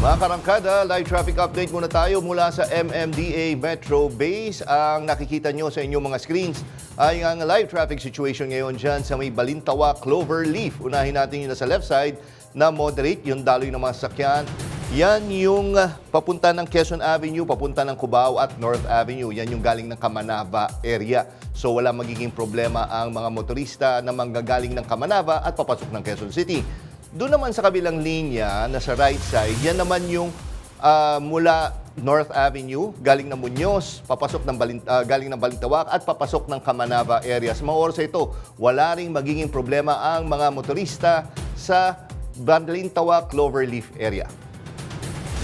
Mga karangkada, live traffic update muna tayo mula sa MMDA Metro Base. Ang nakikita nyo sa inyong mga screens ay ang live traffic situation ngayon dyan sa may Balintawak, Cloverleaf. Unahin natin yung nasa left side na moderate, yung daloy ng mga sakyan. Yan yung papunta ng Quezon Avenue, papunta ng Cubao at North Avenue. Yan yung galing ng Kamanava area. So wala magiging problema ang mga motorista na manggagaling ng Kamanava at papasok ng Quezon City. Doon naman sa kabilang linya, na sa right side, yan naman yung mula North Avenue, galing ng Muñoz, papasok ng galing ng Balintawak at papasok ng Kamanava area. Sa mga oras ito, wala ring magiging problema ang mga motorista sa Balintawak Cloverleaf area.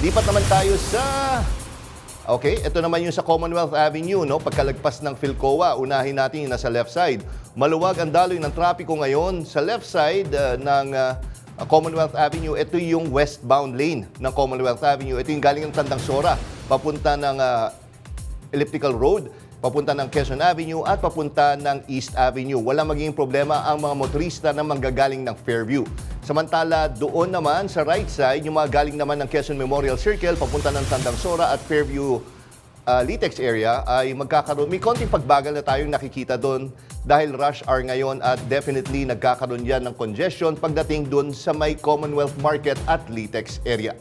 Lipat naman tayo sa... Okay, ito naman yung sa Commonwealth Avenue, no? Pagkalagpas ng Philcoa, unahin natin yung nasa left side. Maluwag ang daloy ng trapiko ngayon sa left side ng Commonwealth Avenue. Ito yung westbound lane ng Commonwealth Avenue. Ito yung galing ng Tandang Sora, papunta ng Elliptical Road, papunta ng Quezon Avenue at papunta ng East Avenue. Wala magiging problema ang mga motorista na manggagaling ng Fairview. Samantala, doon naman sa right side, yung mga galing naman ng Quezon Memorial Circle, papunta ng Tandang Sora at Fairview Litex area, ay magkakaroon. May konting pagbagal na tayong nakikita doon dahil rush hour ngayon at definitely nagkakaroon yan ng congestion pagdating doon sa may Commonwealth Market at Litex area.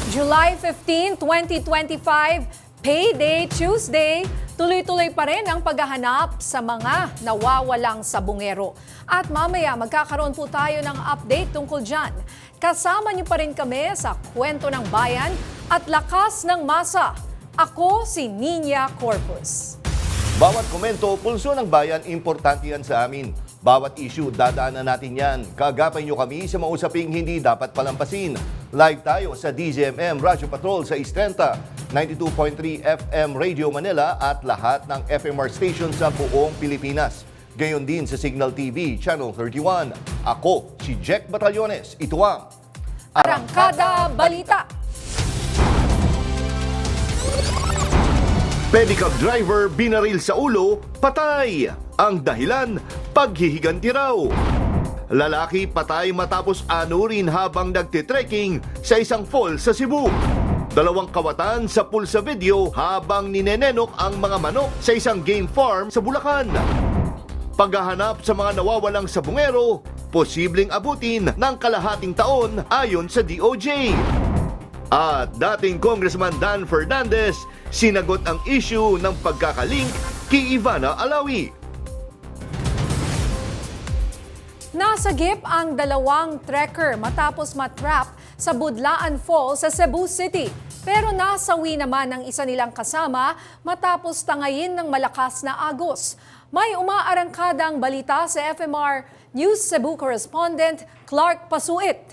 July 15, 2025, Payday Tuesday. Tuloy-tuloy pa rin ang paghahanap sa mga nawawalang sabungero. At mamaya magkakaroon po tayo ng update tungkol dyan. Kasama niyo pa rin kami sa Kwento ng Bayan at Lakas ng Masa. Ako si Nina Corpus. Bawat komento, pulso ng bayan, importante yan sa amin. Bawat issue, dadaanan natin yan. Kagapay nyo kami sa mausaping hindi dapat palampasin. Live tayo sa DZMM Radyo Patrol sa Istrenta, 92.3 FM Radio Manila at lahat ng FMR station sa buong Pilipinas. Gayon din sa Signal TV, Channel 31. Ako, si Jack Batallones. Ito ang Arangkada Balita. Pedicab driver binaril sa ulo, patay. Ang dahilan, paghihiganti raw. Lalaki patay matapos anurin habang nagtitrekking sa isang fall sa Cebu. Dalawang kawatan sa pool sa video habang ninenenok ang mga manok sa isang game farm sa Bulacan. Paghahanap sa mga nawawalang sabungero, posibleng abutin ng kalahating taon ayon sa DOJ. At dating Congressman Dan Fernandez, sinagot ang issue ng pagkakalink kay Ivana Alawi. Nasagip ang dalawang trekker matapos matrap sa Budlaan Falls sa Cebu City. Pero nasawi naman ang isa nilang kasama matapos tangayin ng malakas na agos. May umaarangkadang balita sa FMR News Cebu correspondent Clark Pasuit.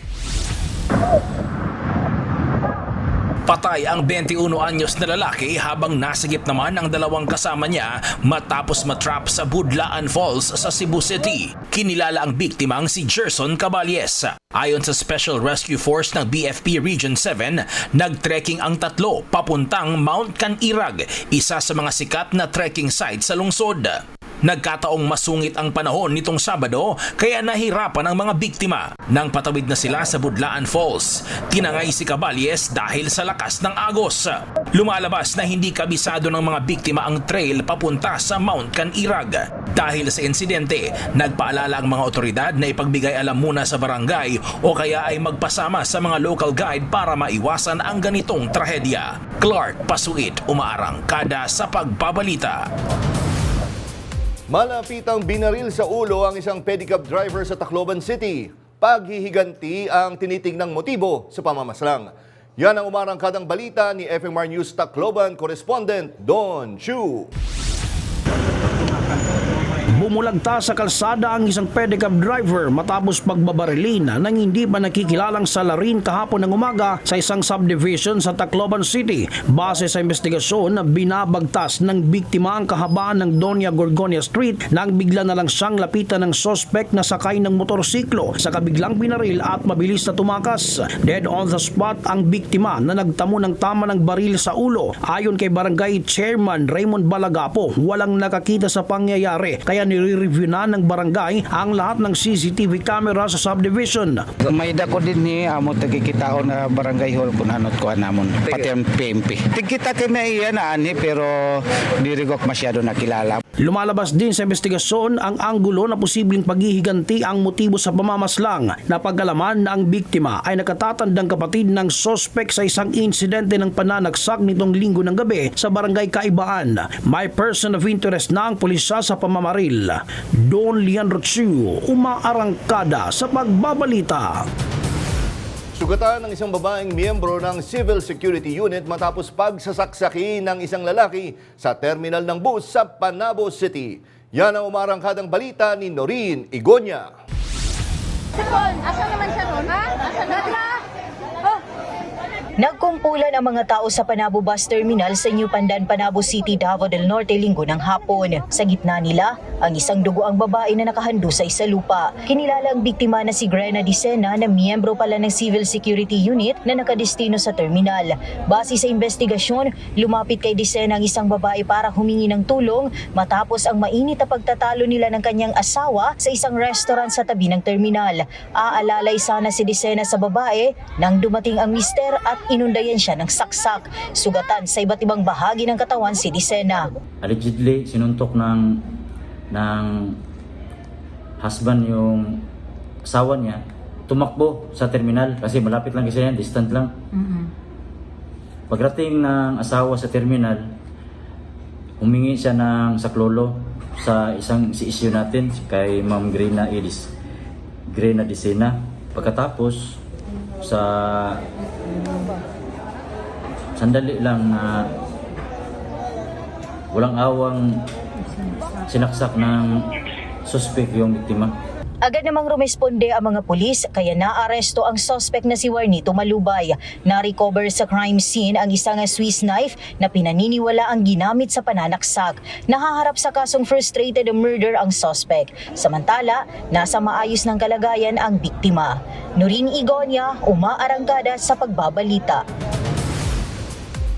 Patay ang 21 anyos na lalaki habang nasagip naman ang dalawang kasama niya matapos matrap sa Budlaan Falls sa Cebu City. Kinilala ang biktimang si Gerson Caballes. Ayon sa Special Rescue Force ng BFP Region 7, nagtrekking ang tatlo papuntang Mount Canirag, isa sa mga sikat na trekking site sa lungsod. Nagkataong masungit ang panahon nitong Sabado kaya nahirapan ang mga biktima. Nang patawid na sila sa Budlaan Falls, tinangay si Caballes dahil sa lakas ng agos. Lumalabas na hindi kabisado ng mga biktima ang trail papunta sa Mount Canirag. Dahil sa insidente, nagpaalala ang mga otoridad na ipagbigay alam muna sa barangay o kaya ay magpasama sa mga local guide para maiwasan ang ganitong trahedya. Clark Pasuit, umaarangkada sa pagbabalita. Malapitang binaril sa ulo ang isang pedicab driver sa Tacloban City. Paghihiganti ang tinitignang motibo sa pamamaslang. Yan ang umarangkadang balita ni FMR News Tacloban correspondent Don Chu. Bumulagta sa kalsada ang isang pedicab driver matapos pagbabarilin ng hindi pa nakikilalang salarin kahapon ng umaga sa isang subdivision sa Tacloban City. Base sa investigasyon, binabagtas ng biktima ang kahabaan ng Doña Gorgonia Street nang bigla na lang siyang lapitan ng suspect na sakay ng motorsiklo sa kabiglang binaril at mabilis na tumakas. Dead on the spot ang biktima na nagtamo ng tama ng baril sa ulo. Ayon kay Barangay Chairman Raymond Balagapo, walang nakakita sa pangyayari kaya nire-review na ng barangay ang lahat ng CCTV camera sa subdivision. May dako din ni amo tagkikita na barangay hall kun anot ko namon pati ang PMP. Tigkita kina iyan ani pero diri ko masyado nakilala. Lumalabas din sa investigasyon ang anggulo na posibleng paghihiganti ang motibo sa pamamaslang. Napag-alaman na ang biktima ay nakatatandang kapatid ng sospek sa isang insidente ng pananaksak nitong linggo ng gabi sa barangay Kaibaan. May person of interest na ang pulisya sa pamamaril. Don Leandro Chiu, umaarangkada sa pagbabalita. Sugatan ng isang babaeng miyembro ng Civil Security Unit matapos pagsasaksaki ng isang lalaki sa terminal ng bus sa Panabo City. Yan ang umarangkadang balita ni Noreen Igonya. Ron, asa naman siya ron, ha? Asa na? Nagkumpulan ang mga tao sa Panabo Bus Terminal sa New Pandan, Panabo City, Davao del Norte linggo ng hapon. Sa gitna nila, ang isang dugoang babae na nakahando sa isalupa. Kinilala ang biktima na si Grena Dicena na miyembro pala ng Civil Security Unit na nakadestino sa terminal. Base sa investigasyon, lumapit kay Dicena ang isang babae para humingi ng tulong matapos ang mainit na pagtatalo nila ng kanyang asawa sa isang restaurant sa tabi ng terminal. Aalalay sana si Dicena sa babae nang dumating ang mister at inundayan siya ng saksak. Sugatan sa iba't ibang bahagi ng katawan si Dicena. Allegedly, sinuntok ng husband yung asawa niya, tumakbo sa terminal kasi malapit lang kasi yan, distant lang. Pagdating ng asawa sa terminal, humingi siya ng saklolo sa si issue natin kay Ma'am Grena Dicena. Pagkatapos sa sandali lang na walang awang sinaksak ng suspect yung biktima. Agad namang rumesponde ang mga pulis kaya naaresto ang suspect na si Warnito Malubay. Na-recover sa crime scene ang isang Swiss knife na pinaniniwala ang ginamit sa pananaksak. Nahaharap sa kasong frustrated murder ang suspect. Samantala, nasa maayos ng kalagayan ang biktima. Noreen Igonya, umaarangkada sa pagbabalita.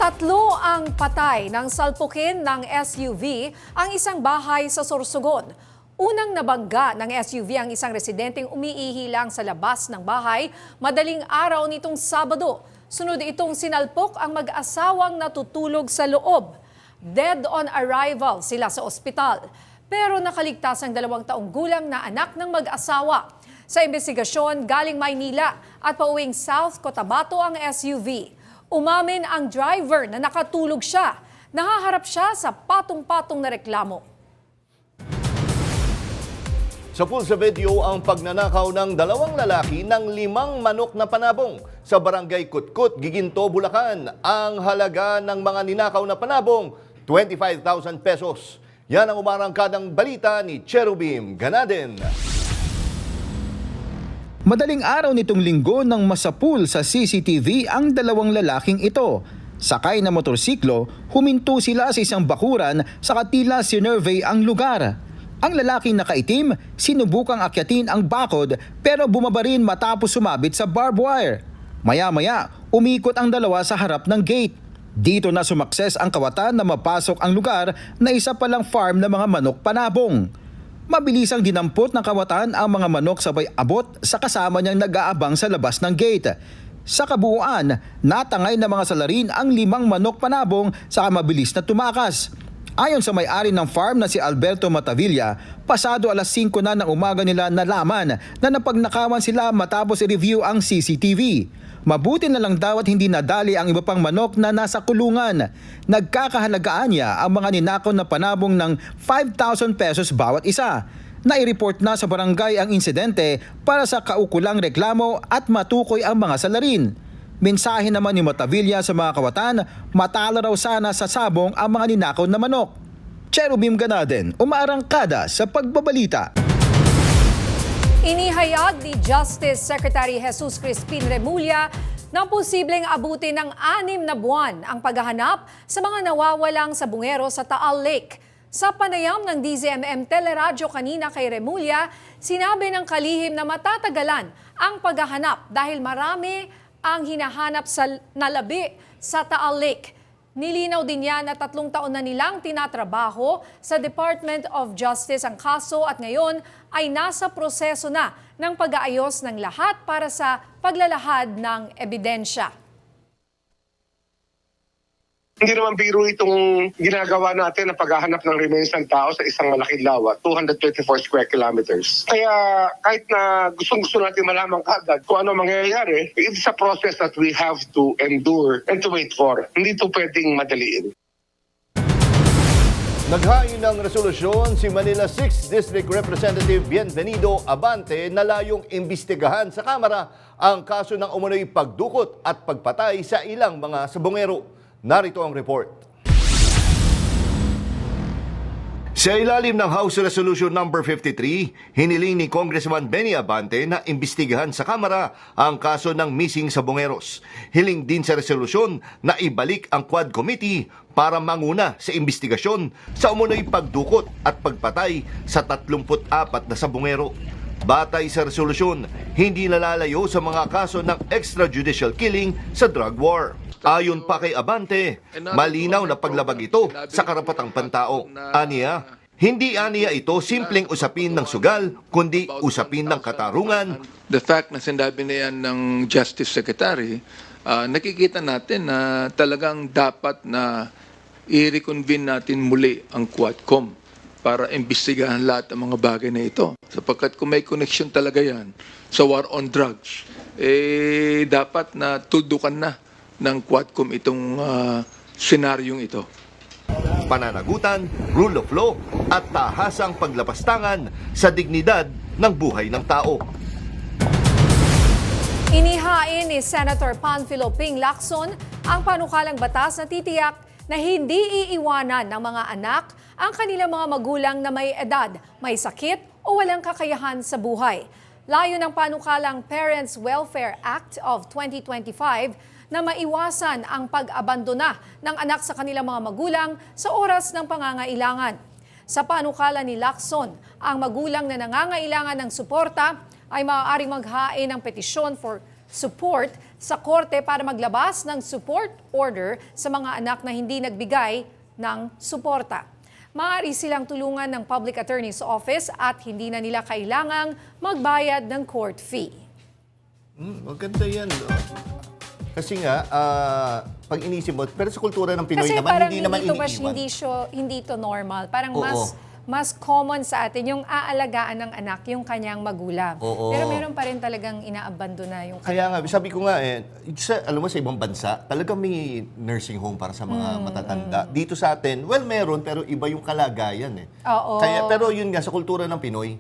3 ang patay ng salpukin ng SUV ang isang bahay sa Sorsogon. Unang nabangga ng SUV ang isang residenteng umiihilang sa labas ng bahay madaling araw nitong Sabado. Sunod itong sinalpok ang mag-asawang natutulog sa loob. Dead on arrival sila sa ospital. Pero nakaligtas ang 2 taong gulang na anak ng mag-asawa. Sa investigasyon, galing Maynila at pauwing South Cotabato ang SUV. Umamin ang driver na nakatulog siya. Nahaharap siya sa patong-patong na reklamo. Sa pool sa video ang pagnanakaw ng 2 lalaki ng 5 manok na panabong sa barangay Kutkut, Giginto, Bulacan. Ang halaga ng mga ninakaw na panabong, 25,000 pesos. Yan ang umarangkadang balita ni Cherubim Ganaden. Madaling araw nitong linggo nang masapul sa CCTV ang 2 lalaking ito. Sakay na motorsiklo, huminto sila sa isang bakuran sa Katila, Sinurvey ang lugar. Ang lalaking nakaitim, sinubukang akyatin ang bakod pero bumaba rin matapos sumabit sa barbed wire. Maya-maya, umikot ang 2 sa harap ng gate. Dito na sumakses ang kawatan na mapasok ang lugar na isa palang farm ng mga manok panabong. Mabilisang dinampot ng kawatan ang mga manok sabay abot sa kasama niyang nag-aabang sa labas ng gate. Sa kabuuan, natangay na mga salarin ang 5 manok panabong sa mabilis na tumakas. Ayon sa may-ari ng farm na si Alberto Matavilla, pasado alas 5 na ng umaga nila nalaman na napagnakawan sila matapos i-review ang CCTV. Mabuti na lang daw at hindi nadali ang iba pang manok na nasa kulungan. Nagkakahalagaan niya ang mga ninakaw na panabong ng 5,000 pesos bawat isa. Nai-report na sa barangay ang insidente para sa kaukulang reklamo at matukoy ang mga salarin. Mensahe naman ni Matavilla sa mga kawatan, matalo raw sana sa sabong ang mga ninakaw na manok. Cherubim Ganaden, umaarangkada sa pagbabalita. Inihayag ni Justice Secretary Jesus Crispin Remulla na posibleng abutin ng 6 na buwan ang paghahanap sa mga nawawalang sabungero sa Taal Lake. Sa panayam ng DZMM Teleradyo kanina kay Remulla, sinabi ng kalihim na matatagalan ang paghahanap dahil marami ang hinahanap sa nalabi sa Taal Lake. Nilinaw din niya na 3 taon na nilang tinatrabaho sa Department of Justice ang kaso at ngayon ay nasa proseso na ng pag-aayos ng lahat para sa paglalahad ng ebidensya. Hindi naman biro itong ginagawa natin na paghahanap ng remains ng tao sa isang malaking lawa, 224 square kilometers. Kaya kahit na gustong-gusto natin malaman kagad kung ano mangyayari, it's a process that we have to endure and to wait for. Hindi ito pwedeng madaliin. Naghain ng resolusyon si Manila 6th District Representative Bienvenido Abante na layong imbestigahan sa Kamara ang kaso ng umunoy pagdukot at pagpatay sa ilang mga sabongero. Narito ang report. Sa ilalim ng House Resolution No. 53, hiniling ni Congressman Benny Abante na imbestigahan sa Kamara ang kaso ng missing sabongeros. Hiling din sa resolusyon na ibalik ang Quad Committee para manguna sa imbestigasyon sa umunoy pagdukot at pagpatay sa 34 na sabongero. Batay sa resolusyon, hindi nalalayo sa mga kaso ng extrajudicial killing sa drug war. Ayon pa kay Abante, malinaw na paglabag ito sa karapatang pantao. Aniya, hindi aniya ito simpleng usapin ng sugal, kundi usapin ng katarungan. The fact na sinabi na yan ng Justice Secretary, nakikita natin na talagang dapat na i-reconvene natin muli ang Quadcom para imbestigahan lahat ng mga bagay na ito. Sapagkat kung may connection talaga yan sa war on drugs, dapat na tudukan na ng Quadcom itong senaryong ito. Pananagutan, rule of law at tahasang paglapastangan sa dignidad ng buhay ng tao. Inihain ni Senator Panfilo Ping Lacson ang panukalang batas na titiyak na hindi iiwanan ng mga anak ang kanilang mga magulang na may edad, may sakit o walang kakayahan sa buhay. Layo ng panukalang Parents Welfare Act of 2025 na maiwasan ang pag-abandona ng anak sa kanilang mga magulang sa oras ng pangangailangan. Sa panukala ni Lacson, ang magulang na nangangailangan ng suporta ay maaaring maghain ng petisyon for support sa korte para maglabas ng support order sa mga anak na hindi nagbigay ng suporta. Maaari silang tulungan ng Public Attorney's Office at hindi na nila kailangang magbayad ng court fee. Maganda yan. Kasi nga, pag inisip mo, pero sa kultura ng Pinoy Kasi naman, parang hindi naman iniiwan. hindi to normal. Parang Oo. mas common sa atin yung aalagaan ng anak, yung kanyang magulang. Oo. Pero meron pa rin talagang inaabandona yung Kaya nga, sabi ko nga, alam mo sa ibang bansa, talagang may nursing home para sa mga matatanda. Dito sa atin, well, meron, pero iba yung kalagayan eh. Oo. Pero yun nga, sa kultura ng Pinoy,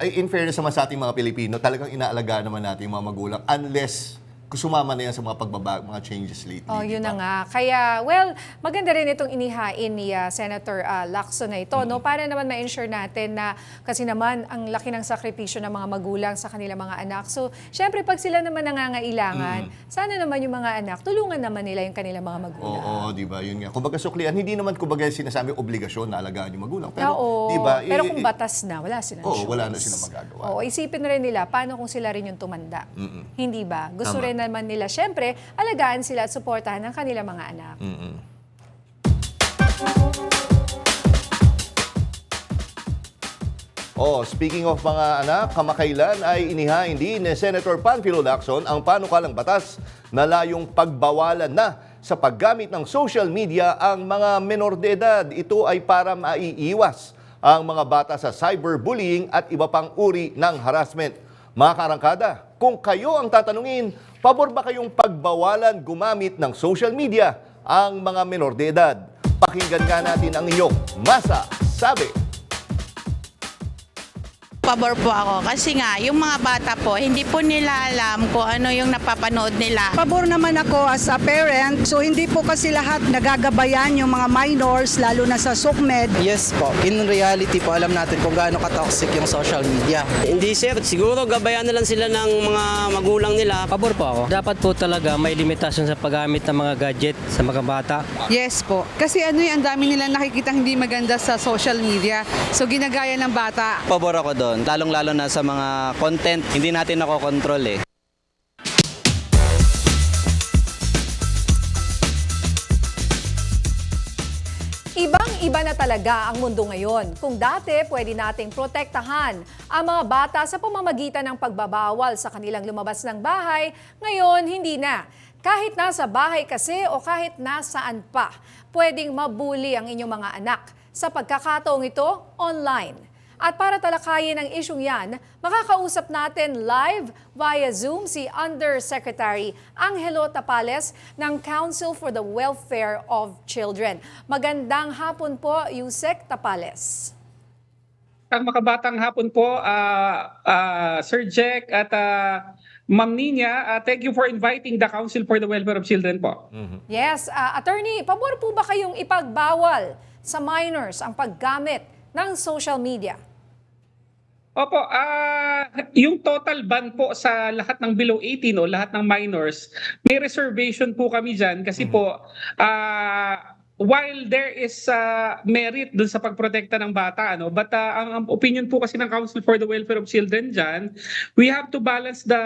ay in fairness naman sa ating mga Pilipino, talagang inaalagaan naman natin yung mga magulang unless sumama na yan sa mga mga changes lately. Oh, yun na nga. Kaya, well, maganda rin itong inihain ni Senator Lacson na ito, no? Para naman ma-ensure natin na, kasi naman, ang laki ng sakripisyo ng mga magulang sa kanilang mga anak. So, syempre, pag sila naman nangangailangan, sana naman yung mga anak, tulungan naman nila yung kanilang mga magulang. Oo, di ba? Yun nga. Kumbaga suklian, hindi naman kumbaga sinasabi obligasyon na alagaan yung magulang. Pero, Oo, di ba? pero kung batas na, wala silang choice. Wala na silang magagawa. Oo, isipin na rin nila, paano kung sila rin yung tumanda? Hindi ba? Gusto rin naman nila, syempre, alagaan sila at suportahan ng kanilang mga anak. Speaking of mga anak, kamakailan ay inihain din ni Senator Panfilo Lacson ang panukalang batas na layong pagbawalan na sa paggamit ng social media ang mga menor de edad. Ito ay para maiiwas ang mga bata sa cyberbullying at iba pang uri ng harassment. Mga karangkada, kung kayo ang tatanungin, pabor ba kayong pagbawalan gumamit ng social media ang mga menor de edad? Pakinggan nga natin ang inyong masasabi. Pabor po ako kasi nga yung mga bata po hindi po nila alam kung ano yung napapanood nila. Pabor naman ako as a parent, so hindi po kasi lahat nagagabayan yung mga minors lalo na sa SOCMED. Yes po, in reality po alam natin kung gaano ka-toxic yung social media. Hindi sir, siguro gabayan na lang sila ng mga magulang nila. Pabor po ako. Dapat po talaga may limitasyon sa paggamit ng mga gadget sa mga bata. Yes po, kasi ang dami nilang nakikita hindi maganda sa social media, so ginagaya ng bata. Pabor ako doon, lalong-lalo na sa mga content hindi natin nakokontrol eh. Ibang-iba na talaga ang mundo ngayon. Kung dati pwede nating protektahan ang mga bata sa pamamagitan ng pagbabawal sa kanilang lumabas ng bahay, ngayon hindi na. Kahit nasa bahay kasi o kahit nasaan pa, pwedeng mabuli ang inyong mga anak. Sa pagkakataong ito, online. At para talakayin ang isyong yan, makakausap natin live via Zoom si Undersecretary Angelo Tapales ng Council for the Welfare of Children. Magandang hapon po, Yusek Tapales. Ang makabatang hapon po, Sir Jack at Ma'am Nina, thank you for inviting the Council for the Welfare of Children po. Yes, Attorney, pabor po ba kayong ipagbawal sa minors ang paggamit ng social media? Opo, yung total ban po sa lahat ng below 18 o lahat ng minors, may reservation po kami dyan kasi po, while there is merit dun sa pagprotekta ng bata, but ang opinion po kasi ng Council for the Welfare of Children dyan, we have to balance the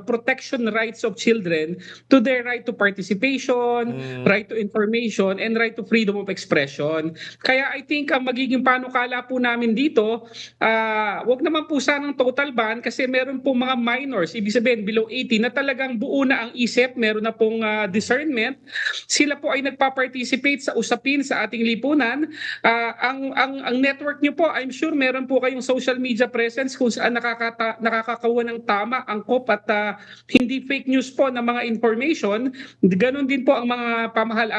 protection rights of children to their right to participation, right to information, and right to freedom of expression. Kaya I think ang magiging panukala po namin dito, wag naman po sanang total ban kasi meron po mga minors, ibig sabihin below 18 na talagang buo na ang isip, meron na pong discernment, sila po ay nagpa-participate sa usapin sa ating lipunan. Ang network niyo po, I'm sure meron po kayong social media presence kung saan nakakakawa ng tama, angkop at hindi fake news po ng mga information. Ganon din po ang mga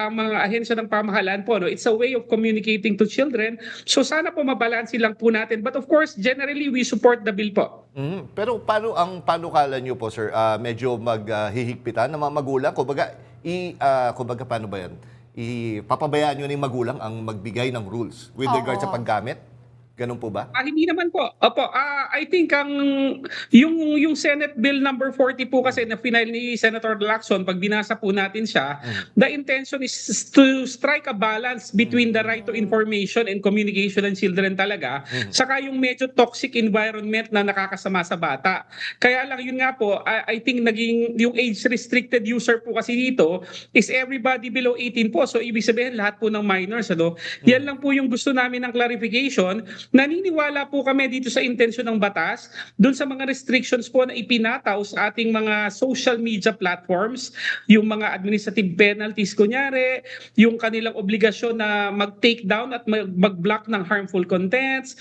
mga ahensya ng pamahalaan po. It's a way of communicating to children. So sana po mabalansi lang po natin. But of course, generally we support the bill po. Pero paano ang panukala niyo po, sir? Medyo maghihigpitan ng mga magulang? Kumbaga, paano ba yan? Papabayaan nyo ng magulang ang magbigay ng rules with regard sa paggamit? Ganun po ba? Hindi naman po. Opo, I think yung Senate Bill number 40 po kasi na final ni Senator Lacson, pag binasa po natin siya, the intention is to strike a balance between the right to information and communication ng children talaga, saka yung medyo toxic environment na nakakasama sa bata. Kaya lang yun nga po, I think naging yung age restricted user po kasi dito is everybody below 18 po. So ibig sabihin lahat po ng minors. Yan lang po yung gusto namin ng clarification. Naniniwala po kami dito sa intensyon ng batas, dun sa mga restrictions po na ipinataw sa ating mga social media platforms, yung mga administrative penalties kunyari, yung kanilang obligasyon na mag-take down at mag-block ng harmful contents,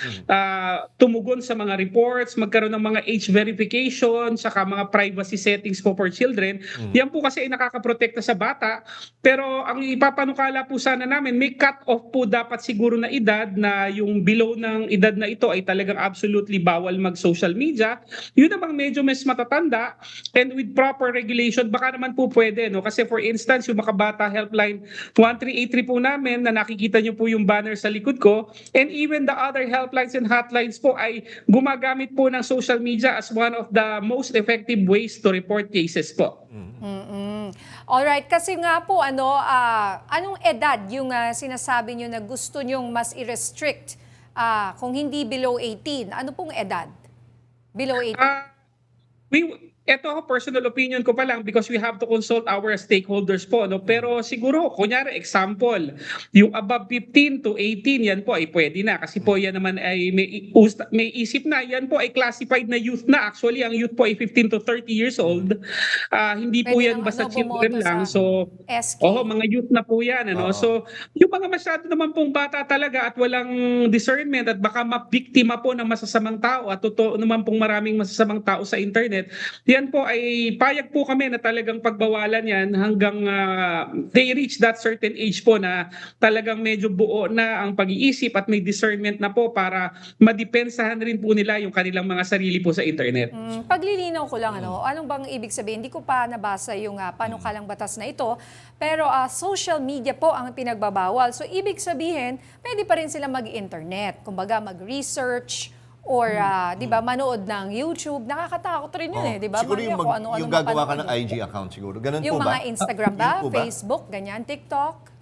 tumugon sa mga reports, magkaroon ng mga age verification, saka mga privacy settings po for children. Yan po kasi ay nakakaprotekta sa bata, pero ang ipapanukala po sana namin, may cut-off po dapat siguro na edad na yung below ng edad na ito ay talagang absolutely bawal mag-social media. Yun namang medyo mas matatanda and with proper regulation, baka naman po pwede. Kasi for instance, yung Makabata Helpline 1383 po namin na nakikita nyo po yung banner sa likod ko, and even the other helplines and hotlines po ay gumagamit po ng social media as one of the most effective ways to report cases po. Alright, kasi nga po, anong edad yung sinasabi nyo na gusto nyong mas i-restrict? Kung hindi below 18, ano pong edad? Below 18? Ito, personal opinion ko pa lang because we have to consult our stakeholders po. Pero siguro, kunyari, example, yung above 15 to 18, yan po ay pwede na. Kasi po yan naman ay may isip na. Yan po ay classified na youth na. Actually, ang youth po ay 15 to 30 years old. Hindi po yan basta children lang. So, mga youth na po yan. So, yung mga masyado naman pong bata talaga at walang discernment at baka mabiktima po ng masasamang tao at totoo naman pong maraming masasamang tao sa internet, yan po ay payag po kami na talagang pagbawalan yan hanggang they reach that certain age po na talagang medyo buo na ang pag-iisip at may discernment na po para madepensahan rin po nila yung kanilang mga sarili po sa internet. Paglilinaw ko lang, anong bang ibig sabihin? Hindi ko pa nabasa yung panukalang batas na ito, pero social media po ang pinagbabawal. So ibig sabihin, pwede pa rin sila mag-internet, kumbaga mag-research, or di ba manood ng YouTube, nakakatakot rin yun di ba? Siguro yung gagawa ka ng IG account siguro. Ganun yung po ba? Yung mga Instagram ba, Facebook, ganyan, TikTok?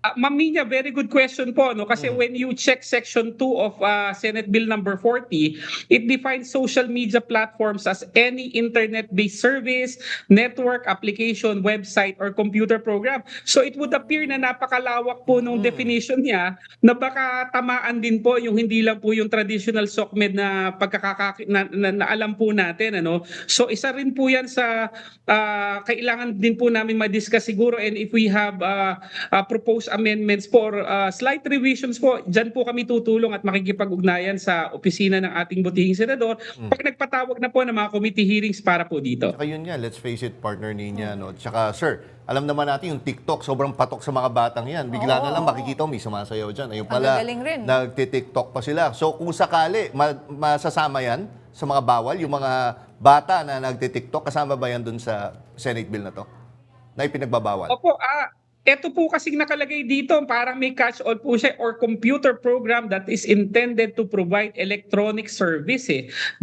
Ma'am Nina, very good question po, no? Kasi when you check Section 2 of Senate Bill number 40, it defines social media platforms as any internet-based service, network, application, website, or computer program. So it would appear na napakalawak po nung definition niya na baka tamaan din po yung hindi lang po yung traditional SOCMED na na alam po natin, ano? So isa rin po yan sa kailangan din po namin ma-discuss siguro, and if we have proposed amendments for slight revisions po, dyan po kami tutulong at makikipag-ugnayan sa opisina ng ating butihing senador pag nagpatawag na po ng mga committee hearings para po dito. Tsaka yun nga, let's face it, partner niya, no? Tsaka sir, alam naman natin yung TikTok, sobrang patok sa mga batang yan. Bigla na lang makikita mo, may sumasayaw dyan. Ayun pala, nagtitiktok pa sila. So kung sakali, masasama yan sa mga bawal, yung mga bata na nagtitiktok, kasama ba yan dun sa Senate bill na to? Na ipinagbabawal? Opo, ito po kasing nakalagay dito, parang may catch-all po siya, or computer program that is intended to provide electronic service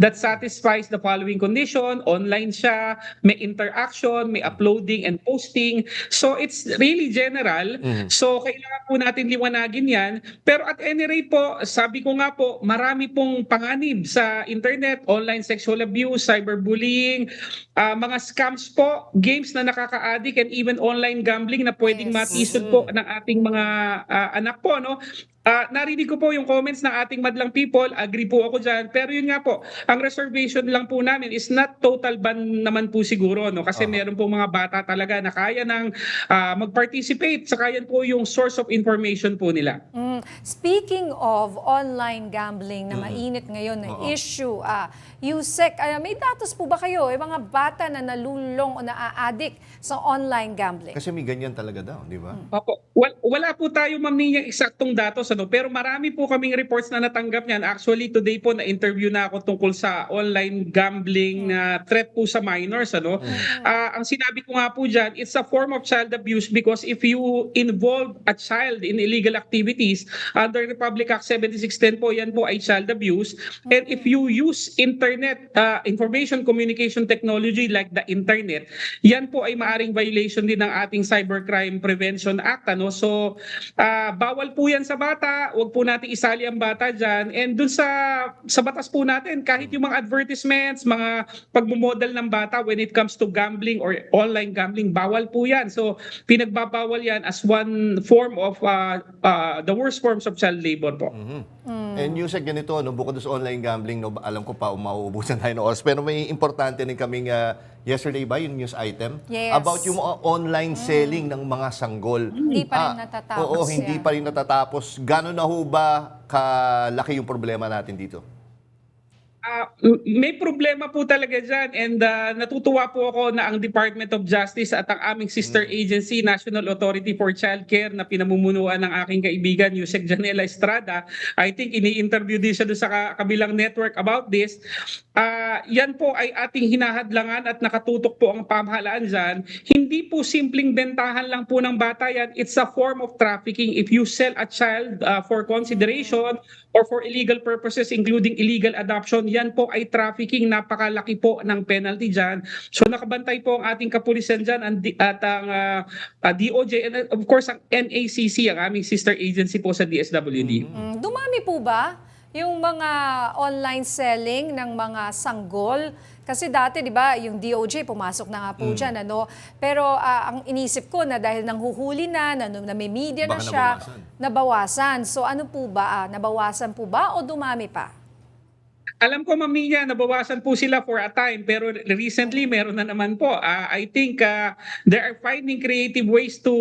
that satisfies the following condition. Online siya, may interaction, may uploading and posting. So it's really general. So kailangan po natin liwanagin yan. Pero at any rate po, sabi ko nga po, marami pong panganib sa internet, online sexual abuse, cyberbullying, mga scams po, games na nakaka-addict, and even online gambling na pwedeng matisod po ng ating mga anak po, no? Narinig ko po yung comments ng ating madlang people, agree po ako dyan, pero yun nga po, ang reservation lang po namin is not total ban naman po siguro, no? Kasi meron po mga bata talaga na kaya nang mag-participate, saka yan po yung source of information po nila. Speaking of online gambling na mainit ngayon na issue, Yusek, may datos po ba kayo, mga bata na nalulong o naa-addict sa online gambling? Kasi may ganyan talaga daw, di ba? Opo. Wala po tayo, ma'am Nina, eksaktong datos, ano? Pero marami po kaming reports na natanggap niyan. Actually, today po na-interview na ako tungkol sa online gambling na threat po sa minors, ano? Ang sinabi ko nga po dyan, it's a form of child abuse because if you involve a child in illegal activities, under Republic Act 7610 po, yan po ay child abuse. And if you use internet, information communication technology like the internet, yan po ay maaring violation din ng ating Cybercrime Prevention Act, ano? So, bawal po yan sa bata, wag po natin isali ang bata dyan. And dun sa batas po natin, kahit yung mga advertisements, mga pagmumodel ng bata when it comes to gambling or online gambling, bawal po yan. So, pinagbabawal yan as one form of the worst forms of child labor po. And Yusek, ganito, no, bukod sa online gambling, no, alam ko pa, mauubusan tayo ng oras, pero may importante rin kaming yesterday ba, yung news item? Yes. About yung online selling ng mga sanggol. Hindi pa rin natatapos. Oo, hindi pa rin natatapos. Gano'n na ho ba kalaki yung problema natin dito? May problema po talaga dyan, and natutuwa po ako na ang Department of Justice at ang aming sister agency, National Authority for Child Care, na pinamumunuan ng aking kaibigan Yusek Janela Estrada, I think ini-interview din siya doon sa kabilang network about this. Yan po ay ating hinahadlangan at nakatutok po ang pamahalaan dyan. Hindi po simpleng bentahan lang po ng bata yan. It's a form of trafficking. If you sell a child for consideration or for illegal purposes, including illegal adoption, yan po ay trafficking. Napakalaki po ng penalty dyan. So nakabantay po ang ating kapulisan dyan at ang DOJ and of course ang NACC, ang aming sister agency po sa DSWD. Dumami po ba yung mga online selling ng mga sanggol? Kasi dati, di ba, yung DOJ pumasok na nga po dyan, ano? Pero ang inisip ko na dahil nanghuhuli na may media na siya, nabawasan. So ano po ba? Nabawasan po ba o dumami pa? Alam ko, Ma'am Nina, nabawasan po sila for a time, pero recently meron na naman po. I think they are finding creative ways to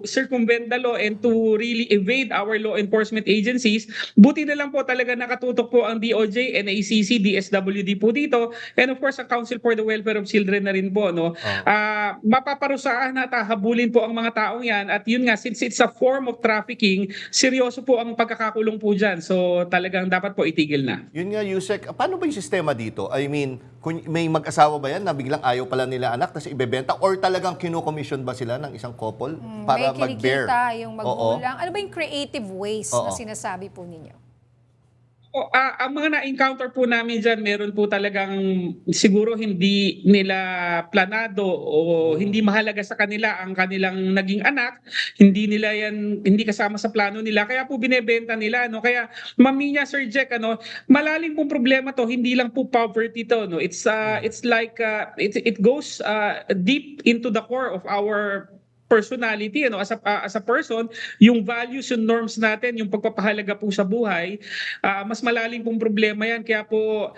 circumvent the law and to really evade our law enforcement agencies. Buti na lang po talaga nakatutok po ang DOJ, NACC, DSWD po dito, and of course ang Council for the Welfare of Children na rin po, no? Mapaparusahan at habulin po ang mga taong yan, at yun nga, since it's a form of trafficking, seryoso po ang pagkakakulong po dyan. So talagang dapat po itigil na. Yun nga, Yusek, paano ba yung sistema dito? I mean, may mag-asawa ba yan na biglang ayaw pala nila anak tapos ibebenta, or talagang kino-commission ba sila ng isang couple para mag-bear? May kinikita yung magulang. Ano ba yung creative ways na sinasabi po ninyo? Opo, ang mga na-encounter po namin dyan, meron po talagang siguro hindi nila planado o hindi mahalaga sa kanila ang kanilang naging anak. Hindi kasama sa plano nila. Kaya po binebenta nila. No? Kaya maminya, Sir Jack, malalim pong problema to. Hindi lang po poverty to. No? It's like, it goes deep into the core of our personality, as a person, yung values, yung norms natin, yung pagpapahalaga po sa buhay, mas malalim pong problema yan. Kaya po,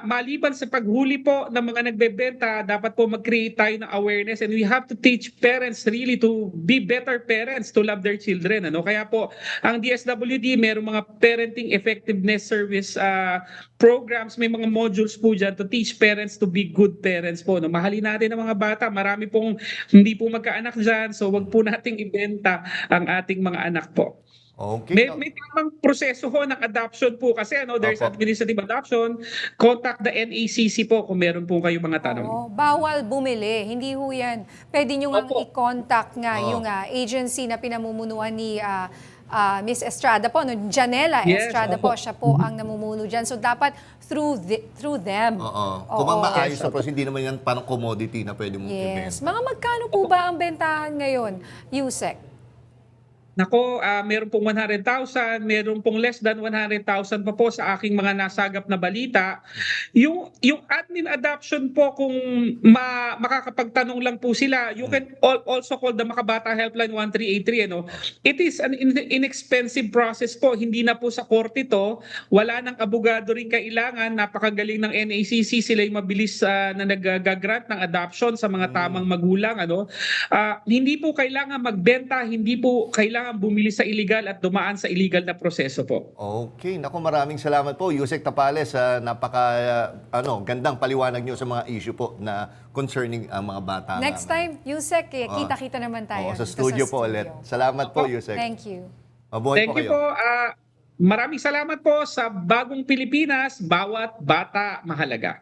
maliban sa paghuli po ng mga nagbebenta, dapat po mag-create tayo ng awareness, and we have to teach parents really to be better parents, to love their children. Kaya po, ang DSWD, mayroong mga parenting effectiveness service programs, may mga modules po dyan to teach parents to be good parents po. Mahalin natin ang mga bata. Marami pong hindi po magkaanak dyan, so wag po nating ibenta ang ating mga anak po. Okay. May tamang proseso ho ng adoption po kasi there's administrative adoption. Contact the NACC po kung meron po kayong mga tanong. Bawal bumili, hindi ho yan. Pwede nyo nga i-contact nga yung agency na pinamumunuan ni Miss Estrada po, Janela Estrada po, siya po ang namumuno dyan. So dapat through them. Kung ang maayos na hindi naman yan parang commodity na pwede mong ibenta. Mga magkano po ba ang bentahan ngayon, Yusek? Nako, meron pong 100,000, meron pong less than 100,000 pa po sa aking mga nasagap na balita. Yung admin adoption po, kung makakapagtanong lang po sila, you can also call the Makabata Helpline 1383. It is an inexpensive process po. Hindi na po sa korte to. Wala nang abogado rin kailangan. Napakagaling ng NACC. Sila yung mabilis na nag-grant ng adoption sa mga tamang magulang. Hindi po kailangan magbenta, hindi po kailangan bumili sa illegal at dumaan sa illegal na proseso po. Okay, naku, maraming salamat po, Yusek Tapales, sa gandang paliwanag nyo sa mga issue po na concerning ang mga bata. Next time, Yusek, kita-kita naman tayo. Sa studio po ulit. Salamat po, Yusek. Thank you. Mabuhay Thank po you kayo. po. Maraming salamat po sa Bagong Pilipinas. Bawat bata mahalaga.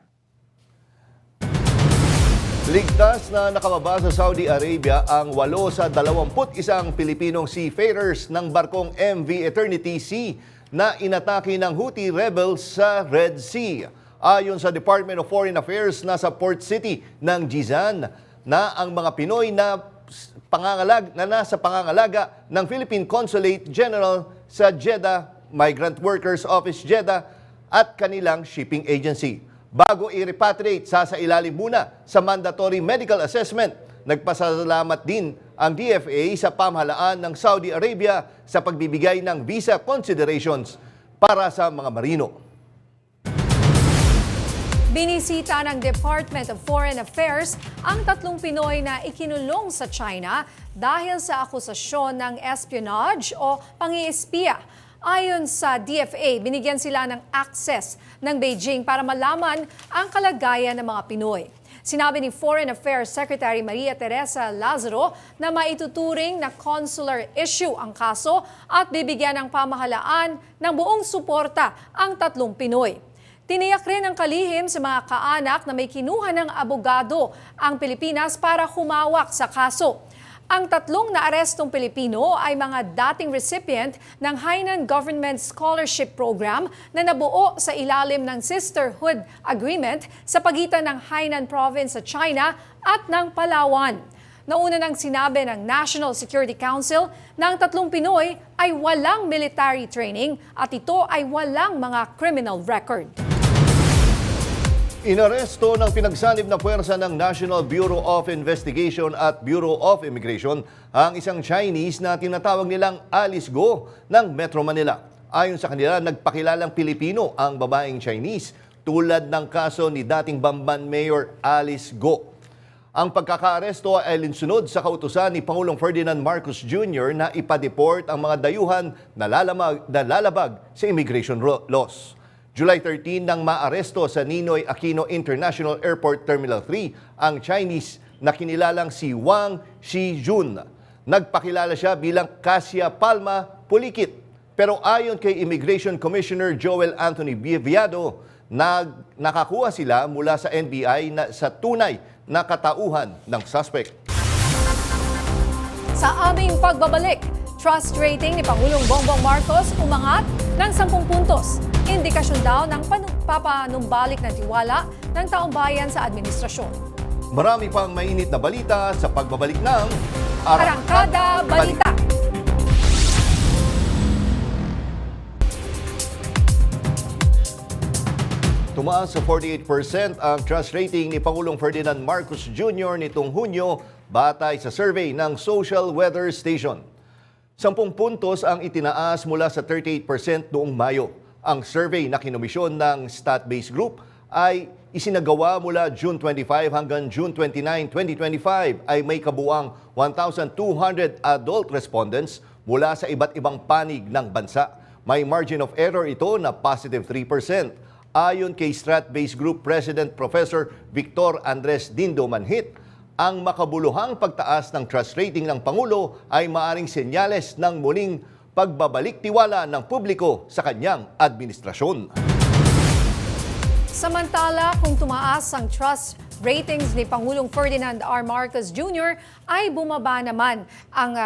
Ligtas na nakababa sa Saudi Arabia ang 8 sa 21 Pilipinong seafarers ng barkong MV Eternity Sea na inatake ng Houthi rebels sa Red Sea. Ayon sa Department of Foreign Affairs, nasa port city ng Jizan na ang mga Pinoy na nasa pangangalaga ng Philippine Consulate General sa Jeddah, Migrant Workers Office Jeddah at kanilang shipping agency. Bago i-repatriate, sasailalim muna sa mandatory medical assessment. Nagpasalamat din ang DFA sa pamahalaan ng Saudi Arabia sa pagbibigay ng visa considerations para sa mga marino. Binisita ng Department of Foreign Affairs ang 3 Pinoy na ikinulong sa China dahil sa akusasyon ng espionage o pang-iispiya. Ayon sa DFA, binigyan sila ng access ng Beijing para malaman ang kalagayan ng mga Pinoy. Sinabi ni Foreign Affairs Secretary Maria Teresa Lazaro na maituturing na consular issue ang kaso at bibigyan ng pamahalaan ng buong suporta ang 3 Pinoy. Tiniyak rin ang kalihim sa mga kaanak na may kinuha ng abogado ang Pilipinas para humawak sa kaso. Ang 3 na arestong Pilipino ay mga dating recipient ng Hainan Government Scholarship Program na nabuo sa ilalim ng Sisterhood Agreement sa pagitan ng Hainan Province sa China at ng Palawan. Nauna nang sinabi ng National Security Council na ang 3 Pinoy ay walang military training at ito ay walang mga criminal record. Inaresto ng pinagsanib na puwersa ng National Bureau of Investigation at Bureau of Immigration ang isang Chinese na tinatawag nilang Alice Go ng Metro Manila. Ayon sa kanila, nagpakilalang Pilipino ang babaeng Chinese tulad ng kaso ni dating Bamban Mayor Alice Go. Ang pagkakaaresto ay alinsunod sa kautusan ni Pangulong Ferdinand Marcos Jr. na ipa-deport ang mga dayuhan na lalabag sa immigration laws. July 13 nang maaresto sa Ninoy Aquino International Airport Terminal 3 ang Chinese na kinilalang si Wang Shijun. Nagpakilala siya bilang Kasia Palma Pulikit. Pero ayon kay Immigration Commissioner Joel Anthony Viado, nakakuha sila mula sa NBI sa tunay na katauhan ng suspect. Sa aming pagbabalik, trust rating ni Pangulong Bongbong Marcos umangat ng 10 puntos. Indikasyon daw ng papanumbalik ng tiwala ng taong bayan sa administrasyon. Marami pang mainit na balita sa pagbabalik ng Arangkada Balita. Tumaas sa 48% ang trust rating ni Pangulong Ferdinand Marcos Jr. nitong Hunyo batay sa survey ng Social Weather Station. 10 puntos ang itinaas mula sa 38% noong Mayo. Ang survey na kinomisyon ng Stat-Based Group ay isinagawa mula June 25 hanggang June 29, 2025 ay may kabuang 1,200 adult respondents mula sa iba't ibang panig ng bansa. May margin of error ito na positive 3%. Ayon kay Strat-Based Group President Professor Victor Andres Dindo Manhit, ang makabuluhang pagtaas ng trust rating ng Pangulo ay maaring senyales ng muling pagbabalik tiwala ng publiko sa kanyang administrasyon. Samantala, kung tumaas ang trust ratings ni Pangulong Ferdinand R. Marcos Jr., ay bumaba naman ang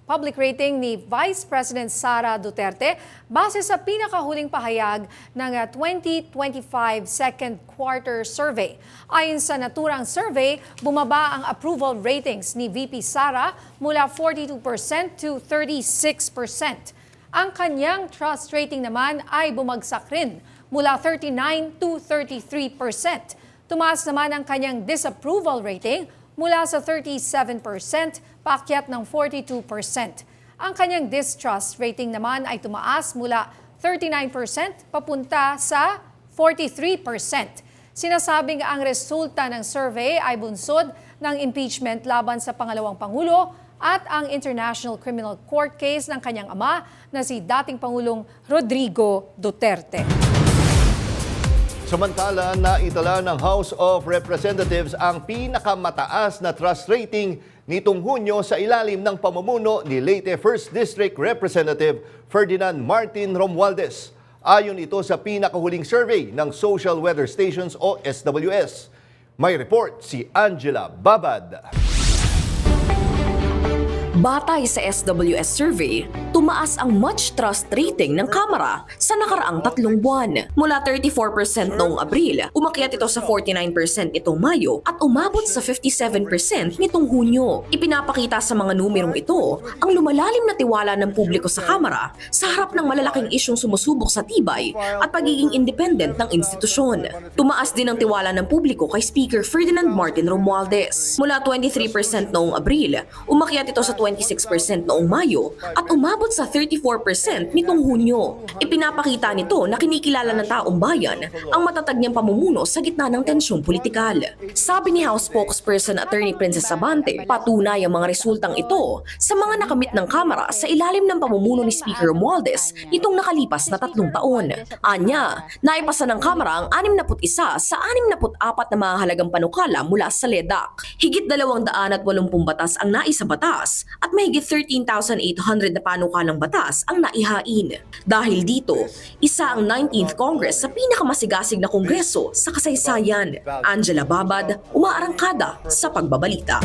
public rating ni Vice President Sara Duterte base sa pinakahuling pahayag ng 2025 second quarter survey. Ayon sa naturang survey, bumaba ang approval ratings ni VP Sara mula 42% to 36%. Ang kanyang trust rating naman ay bumagsak rin mula 39 to 33%. Tumaas naman ang kanyang disapproval rating mula sa 37% paakyat ng 42%. Ang kanyang distrust rating naman ay tumaas mula 39% papunta sa 43%. Sinasabing ang resulta ng survey ay bunsod ng impeachment laban sa pangalawang Pangulo at ang International Criminal Court case ng kanyang ama na si dating Pangulong Rodrigo Duterte. Samantala, naitala ng House of Representatives ang pinakamataas na trust rating nitong Hunyo sa ilalim ng pamumuno ni Leyte 1st District Representative Ferdinand Martin Romualdez. Ayon ito sa pinakahuling survey ng Social Weather Stations o SWS. May report si Angela Babad. Batay sa SWS survey, tumaas ang much trust rating ng Kamara sa nakaraang 3 buwan. Mula 34% noong Abril, umakyat ito sa 49% itong Mayo at umabot sa 57% nitong Hunyo. Ipinapakita sa mga numerong ito ang lumalalim na tiwala ng publiko sa Kamara sa harap ng malalaking isyong sumusubok sa tibay at pagiging independent ng institusyon. Tumaas din ang tiwala ng publiko kay Speaker Ferdinand Martin Romualdez. Mula 23% noong Abril, umakyat ito sa 26% noong Mayo at umabot sa 34% nitong Hunyo. Ipinapakita nito na kinikilala ng taong bayan ang matatag niyang pamumuno sa gitna ng tensyong politikal. Sabi ni House Spokesperson Attorney Princess Abante, patunay ang mga resultang ito sa mga nakamit ng Kamara sa ilalim ng pamumuno ni Speaker Romualdez nitong nakalipas na 3 taon. Anya, naipasa ng Kamara ang 61 sa 64 na mahalagang panukala mula sa LEDAC. Higit 280 batas ang naisabatas at mahigit 13,800 na panukalang batas ang naihain. Dahil dito, isa ang 19th Congress sa pinakamasigasig na kongreso sa kasaysayan. Angela Babad, umaarangkada sa pagbabalita.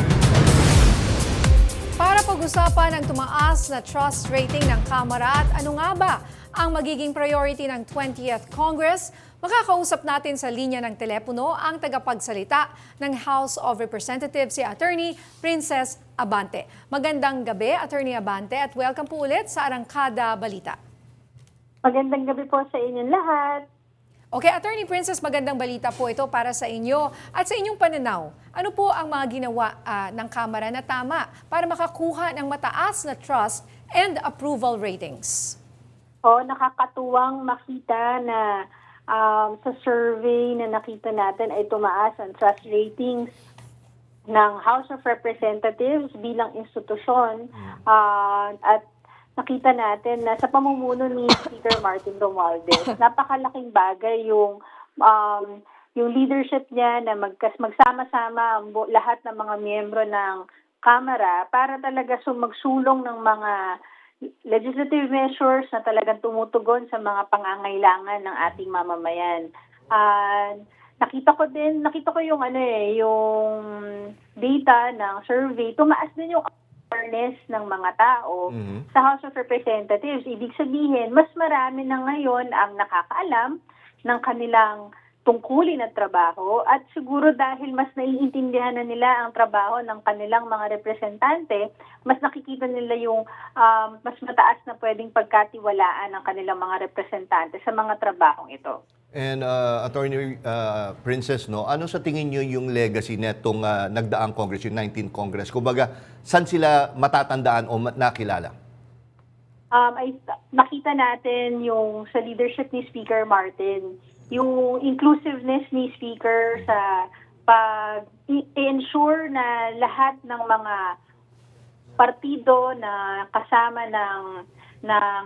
Para pag-usapan ang tumaas na trust rating ng Kamara at ano nga ba ang magiging priority ng 20th Congress, makakausap natin sa linya ng telepono ang tagapagsalita ng House of Representatives, si Attorney Princess Abante. Magandang gabi, Attorney Abante, at welcome po ulit sa Arangkada Balita. Magandang gabi po sa inyong lahat. Okay, Attorney Princess, magandang balita po ito para sa inyo at sa inyong pananaw. Ano po ang mga ginawa ng Kamara na tama para makakuha ng mataas na trust and approval ratings? Nakakatuwang makita na sa survey na nakita natin ay tumaas ang trust ratings ng House of Representatives bilang institusyon at nakita natin na sa pamumuno ni Speaker Martin Romualdez, napakalaking bagay yung leadership niya na magsama-sama ang lahat ng mga miyembro ng Kamara para talaga magsulong ng mga legislative measures na talagang tumutugon sa mga pangangailangan ng ating mamamayan. Nakita ko yung yung data ng survey, tumaas din yung awareness ng mga tao sa House of Representatives. Ibig sabihin, mas marami na ngayon ang nakakaalam ng kanilang tungkulin at trabaho at siguro dahil mas naiintindihan na nila ang trabaho ng kanilang mga representante, mas nakikita nila yung mas mataas na pwedeng pagkatiwalaan ng kanilang mga representante sa mga trabahong ito. And Attorney Princess, no, ano sa tingin niyo yung legacy netong nagdaang Congress, yung 19th Congress? Kumbaga, saan sila matatandaan o nakilala? Nakita natin yung sa leadership ni Speaker Martin, yung inclusiveness ni Speaker sa pag-ensure na lahat ng mga partido na kasama ng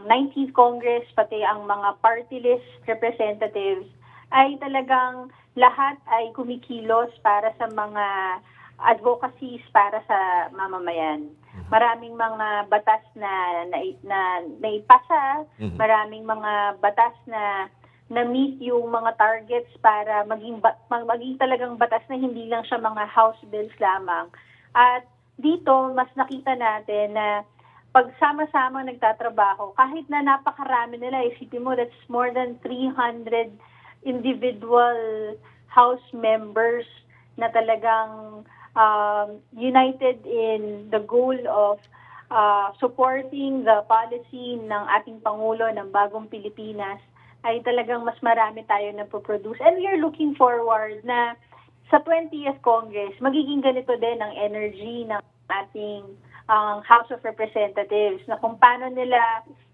19th Congress, pati ang mga party list representatives, ay talagang lahat ay kumikilos para sa mga advocacies para sa mamamayan. Maraming mga batas na naipasa, maraming mga batas na meet yung mga targets para maging talagang batas na hindi lang siya mga house bills lamang. At dito, mas nakita natin na pagsama-sama nagtatrabaho, kahit na napakarami nila, isipin mo, that's more than 300 individual house members na talagang united in the goal of supporting the policy ng ating Pangulo ng Bagong Pilipinas, ay talagang mas marami tayo na po-produce. And we are looking forward na sa 20th Congress, magiging ganito din ang energy ng ating House of Representatives, na kung paano nila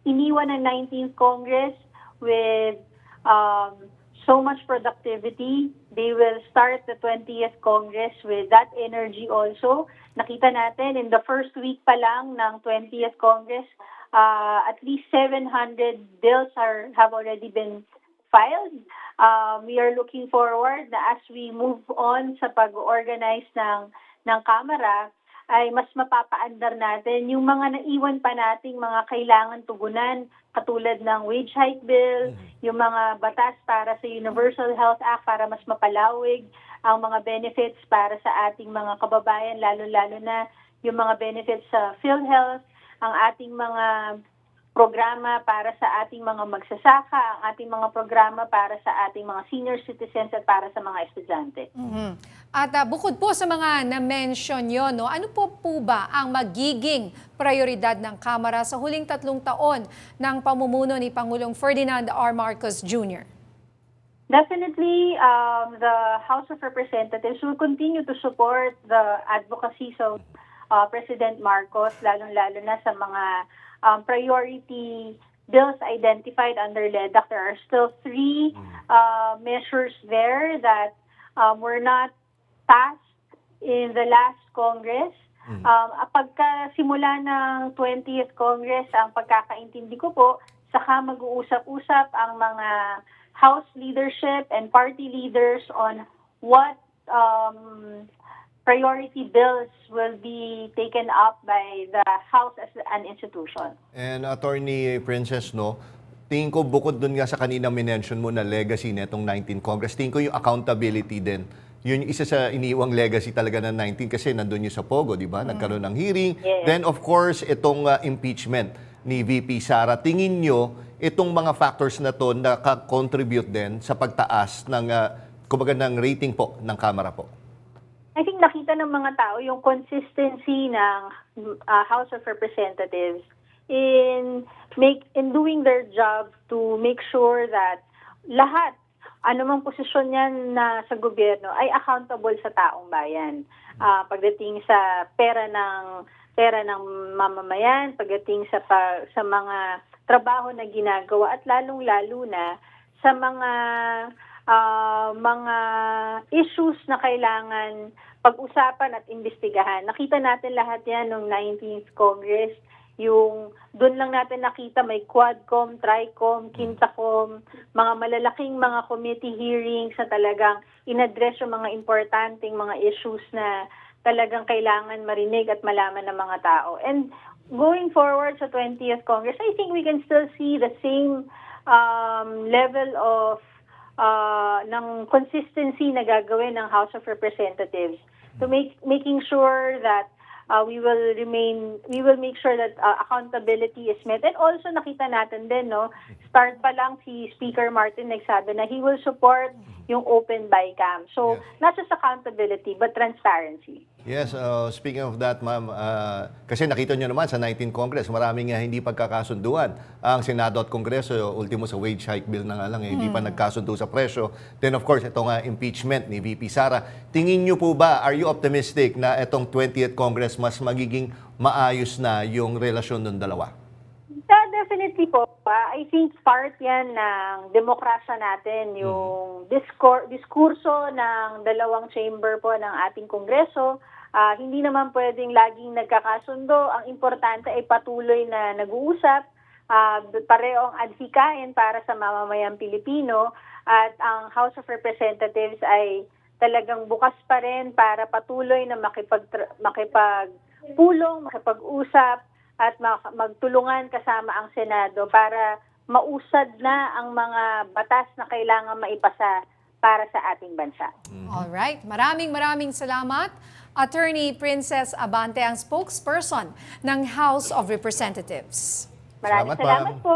iniwan ang 19th Congress with so much productivity, they will start the 20th Congress with that energy also. Nakita natin in the first week pa lang ng 20th Congress, at least 700 bills have already been filed. We are looking forward na as we move on sa pag-organize ng Kamara, ay mas mapapaandar natin yung mga naiwan pa nating mga kailangan tugunan, katulad ng wage hike bill, yung mga batas para sa Universal Health Act para mas mapalawig ang mga benefits para sa ating mga kababayan, lalo-lalo na yung mga benefits sa PhilHealth, ang ating mga programa para sa ating mga magsasaka, ang ating mga programa para sa ating mga senior citizens at para sa mga estudyante. At bukod po sa mga na-mention nyo, no, ano po ba ang magiging prioridad ng Kamara sa huling 3 taon ng pamumuno ni Pangulong Ferdinand R. Marcos Jr.? Definitely, the House of Representatives will continue to support the advocacies of President Marcos, lalong-lalo na sa mga priority bills identified under LEDAC. There are still 3 measures there that were not passed in the last Congress. Pagkasimula ng 20th Congress, ang pagkakaintindi ko po, saka mag-uusap-usap ang mga House leadership and party leaders on what priority bills will be taken up by the House as an institution. And Attorney Princess, no, tingin ko bukod dun nga sa kanina minention mo na legacy netong 19th Congress, tingin ko yung accountability din. Yun yung isa sa iniiwang legacy talaga ng 19 kasi nandun yung sa Pogo, di ba? Nagkaroon ng hearing. Yes. Then of course, itong impeachment ni VP Sara. Tingin nyo, itong mga factors na to nakakontribute din sa pagtaas ng, kumbaga ng rating po ng Kamara po? I think nakita ng mga tao yung consistency ng House of Representatives in doing their job to make sure that lahat, anumang posisyon niyan na sa gobyerno, ay accountable sa taong bayan. Pagdating sa pera ng mamamayan, pagdating sa mga trabaho na ginagawa, at lalong-lalo na sa mga issues na kailangan pag-usapan at imbestigahan. Nakita natin lahat yan noong 19th Congress. Doon lang natin nakita may Quadcom, Tricom, Quintacom, mga malalaking mga committee hearings na talagang inaddress yung mga importanteng mga issues na talagang kailangan marinig at malaman ng mga tao. And going forward sa 20th Congress, I think we can still see the same level of ng consistency na gagawin ng House of Representatives to making sure that we will make sure that accountability is met. And also nakita natin din, no, start pa lang si Speaker Martin nagsabi na he will support yung open bycam. So, not just accountability, but transparency. Yes, speaking of that, ma'am, kasi nakita nyo naman sa 19th Congress, maraming hindi pagkakasunduan ang Senado at Kongreso, ultimo sa wage hike bill na nga lang, hindi pa nagkasundo sa presyo. Then of course, ito nga impeachment ni VP Sara. Tingin nyo po ba, are you optimistic na itong 20th Congress mas magiging maayos na yung relasyon ng dalawa? Definitely po. I think part yan ng demokrasya natin, yung diskurso ng dalawang chamber po ng ating Kongreso. Hindi naman pwedeng laging nagkakasundo. Ang importante ay patuloy na nag-uusap, parehong adhikain para sa mamamayang Pilipino. At ang House of Representatives ay talagang bukas pa rin para patuloy na makipagpulong, makipag-usap, at magtulungan kasama ang Senado para mausad na ang mga batas na kailangan maipasa para sa ating bansa. Alright, maraming salamat. Attorney Princess Abante, ang spokesperson ng House of Representatives. Maraming salamat po.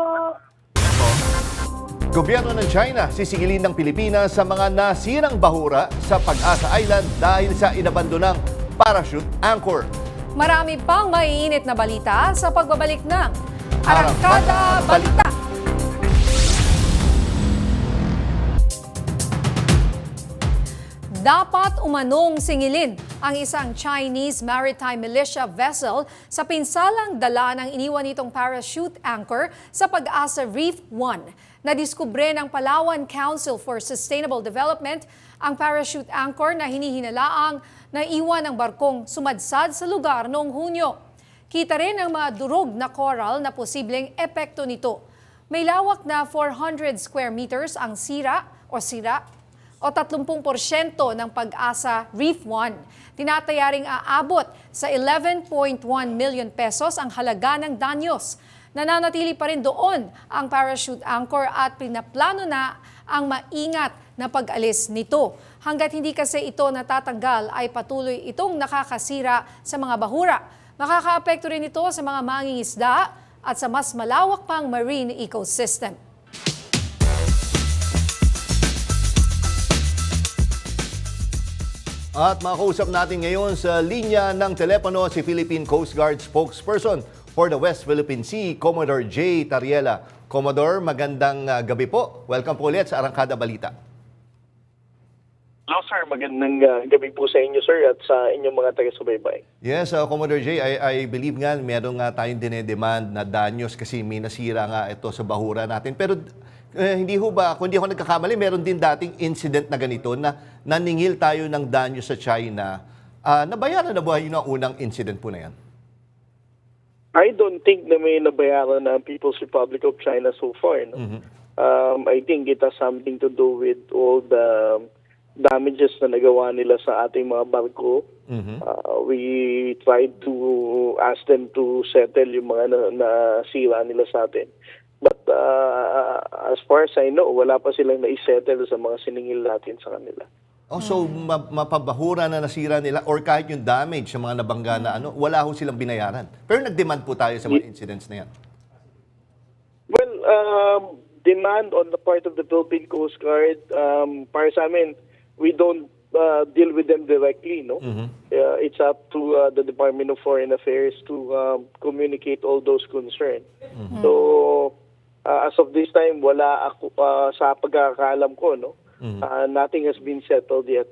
Gobyerno ng China sisigilin ng Pilipinas sa mga nasirang bahura sa Pag-asa Island dahil sa inabandonang parachute anchor. Marami pang maiinit na balita sa pagbabalik ng Arangkada Balita. Dapat umanong singilin ang isang Chinese maritime militia vessel sa pinsalang dala ng iniwan nitong parachute anchor sa Pag-asa Reef 1. Nadiskubre ng Palawan Council for Sustainable Development ang parachute anchor na hinihinalaang naiwan ng barkong sumadsad sa lugar noong Hunyo. Kita rin ang mga durog na coral na posibleng epekto nito. May lawak na 400 square meters ang sira o 30% ng Pag-asa Reef 1. Tinatayaring aabot sa 11.1 million pesos ang halaga ng danyos. Nananatili pa rin doon ang parachute anchor at pinaplano na ang maingat na pag-alis nito. Hanggat hindi kasi ito natatanggal ay patuloy itong nakakasira sa mga bahura. Makakaapekto rin ito sa mga mangingisda at sa mas malawak pang marine ecosystem. At makausap natin ngayon sa linya ng telepono si Philippine Coast Guard spokesperson for the West Philippine Sea, Commodore J. Tariela. Commodore, magandang gabi po. Welcome po ulit sa Arangkada Balita. Hello sir, magandang gabi po sa inyo sir at sa inyong mga taga-subaybay. Yes, Commodore J, I believe nga meron nga tayong dinedemand na danyos kasi may nasira nga ito sa bahura natin. Pero hindi ho ba, kung hindi ako nagkakamali, meron din dating incident na ganito na naningil tayo ng danyo sa China. Nabayaran na ba yun ang unang incident po na yan? I don't think na may nabayaran na People's Republic of China so far. No? I think it has something to do with all the damages na nagawa nila sa ating mga barko. We tried to ask them to settle yung mga nasira nila sa atin. But as far as I know, wala pa silang naisettle sa mga siningil natin sa kanila. Oh, so mapabahura na nasira nila or kahit yung damage sa mga nabangga na wala ho silang binayaran. Pero nag-demand po tayo sa mga incidents na yan. Well, demand on the part of the Philippine Coast Guard, para sa amin, we don't deal with them directly, no? It's up to the Department of Foreign Affairs to communicate all those concerns. So, as of this time, wala ako sa pagkakaalam ko, no? Nothing has been settled yet.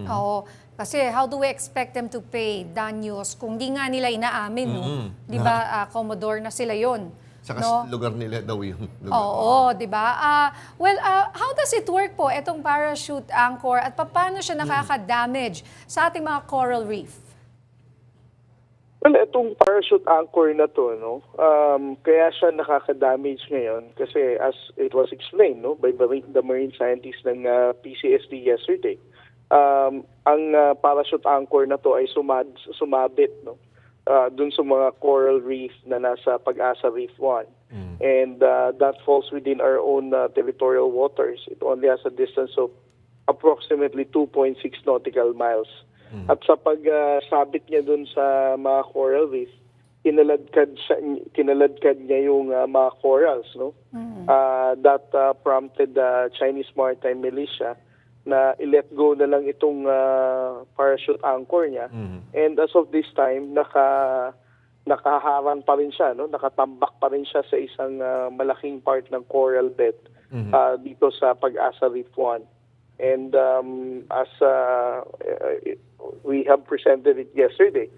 Oo. Kasi how do we expect them to pay danyos kung di nga nila inaamin, no? Di ba, Commodore, na sila yon? Sa lugar nila daw yung lugar. Oo, di ba? How does it work po, itong parachute anchor, at paano siya nakaka-damage sa ating mga coral reef? Well, itong parachute anchor na to, no, kaya siya nakaka-damage ngayon kasi as it was explained, no, by the marine scientists ng PCSD yesterday, ang parachute anchor na to ay sumabit, no, dun sa mga coral reef na nasa Pag-asa Reef 1. And that falls within our own territorial waters. It only has a distance of approximately 2.6 nautical miles At sa pagsabit niya dun sa mga coral reef, kinaladkad niya yung mga corals, no? That prompted the Chinese Maritime Militia na i-let go na lang itong parachute anchor niya. And as of this time, nakaharang pa rin siya, no? Nakatambak pa rin siya sa isang malaking part ng coral bed dito sa Pag-asa Reef 1. And as we have presented it yesterday,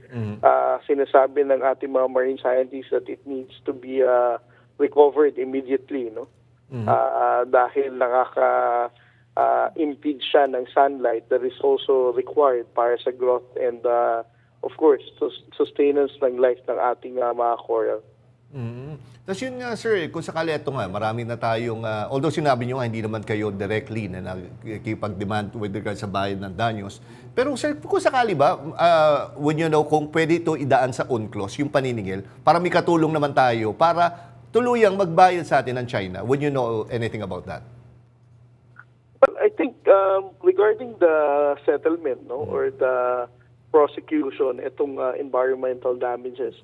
sinasabi ng ating mga marine scientists that it needs to be recovered immediately, no? Dahil impede siya ng sunlight that is also required para sa growth and of course sustenance ng life ng ating mga coral. Tapos yun nga sir, kung sakali ito nga, marami na tayong, although sinabi nyo nga hindi naman kayo directly na nakikipag-demand with regards sa bayad ng danyos. Pero sir, kung sakali ba, would you know kung pwede ito idaan sa UNCLOS, yung paniningil, para may katulong naman tayo, para tuluyang magbayad sa atin ng China? Would you know anything about that? Well, I think regarding the settlement, no, or the prosecution, itong environmental damages,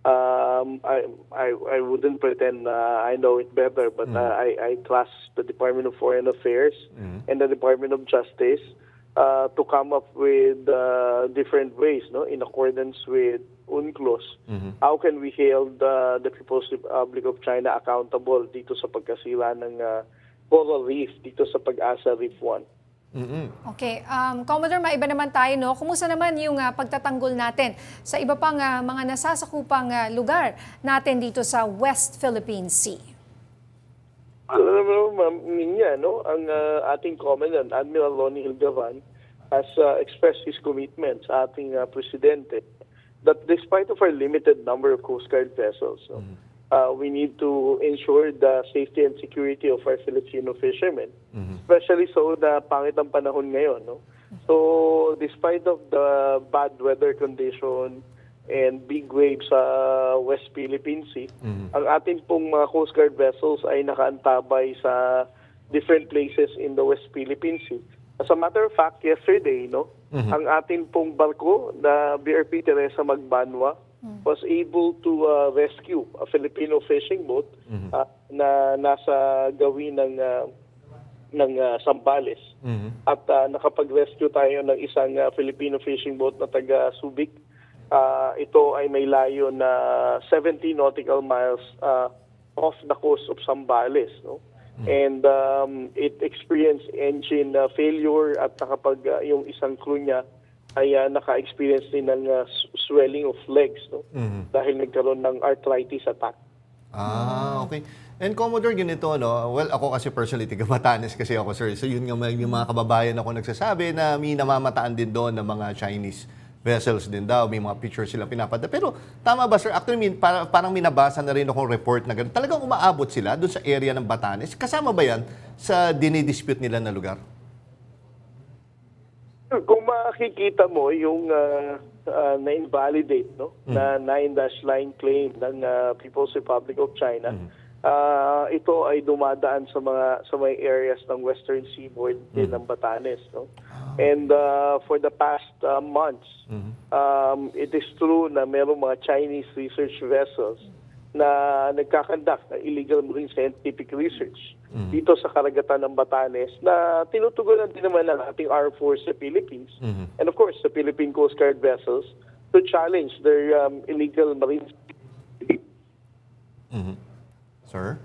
I wouldn't pretend I know it better, but I trust the Department of Foreign Affairs and the Department of Justice to come up with different ways, no, in accordance with UNCLOS. How can we hold the People's Republic of China accountable dito sa pagkasira ng coral reef dito sa Pag-asa Reef 1? Okay. Commodore, maiba naman tayo, no? Kumusta naman yung pagtatanggol natin sa iba pang mga nasasakupang lugar natin dito sa West Philippine Sea? Alam mo, Ma'am Minya, no? Ang ating Commandant, Admiral Ronnie Hildevan, has expressed his commitment sa ating Presidente that despite of our limited number of Coast Guard vessels, we need to ensure the safety and security of our Filipino fishermen, especially so na pangit ang panahon ngayon, no? So, despite of the bad weather condition and big waves sa West Philippine Sea, ang ating pong mga Coast Guard vessels ay nakaantabay sa different places in the West Philippine Sea. As a matter of fact, yesterday, no, ang ating pong barko na BRP Teresa Magbanwa was able to rescue a Filipino fishing boat na nasa gawin ng Zambales. At nakapag-rescue tayo ng isang Filipino fishing boat na taga Subic. Ito ay may layo na 70 nautical miles off the coast of Zambales, no? And it experienced engine failure at yung isang crew niya ay naka-experience din ng swelling of legs, no? Dahil nagkaroon ng arthritis attack. Okay. And Commodore, ganito, no? Well, ako kasi personally, taga Batanes kasi ako, sir. So yun nga, yung mga kababayan ako nagsasabi na may namamataan din doon ng mga Chinese vessels din daw. May mga pictures silang pinapadala. Pero tama ba, sir? Actually, parang minabasa na rin akong report na gano'n. Talagang umaabot sila doon sa area ng Batanes. Kasama ba yan sa dinidispute nila na lugar? Kung makikita mo yung na-invalidate, no, na 9-line claim ng People's Republic of China, ito ay dumadaan sa mga areas ng Western Seaboard din ng Batanes, no? And for the past months, it is true na mayroong mga Chinese research vessels na nagkakandak ng illegal marine scientific research dito sa karagatan ng Batanes na tinutugunan din naman ng ating Armed Force sa Philippines and of course the Philippine Coast Guard vessels to challenge their illegal marine Sir?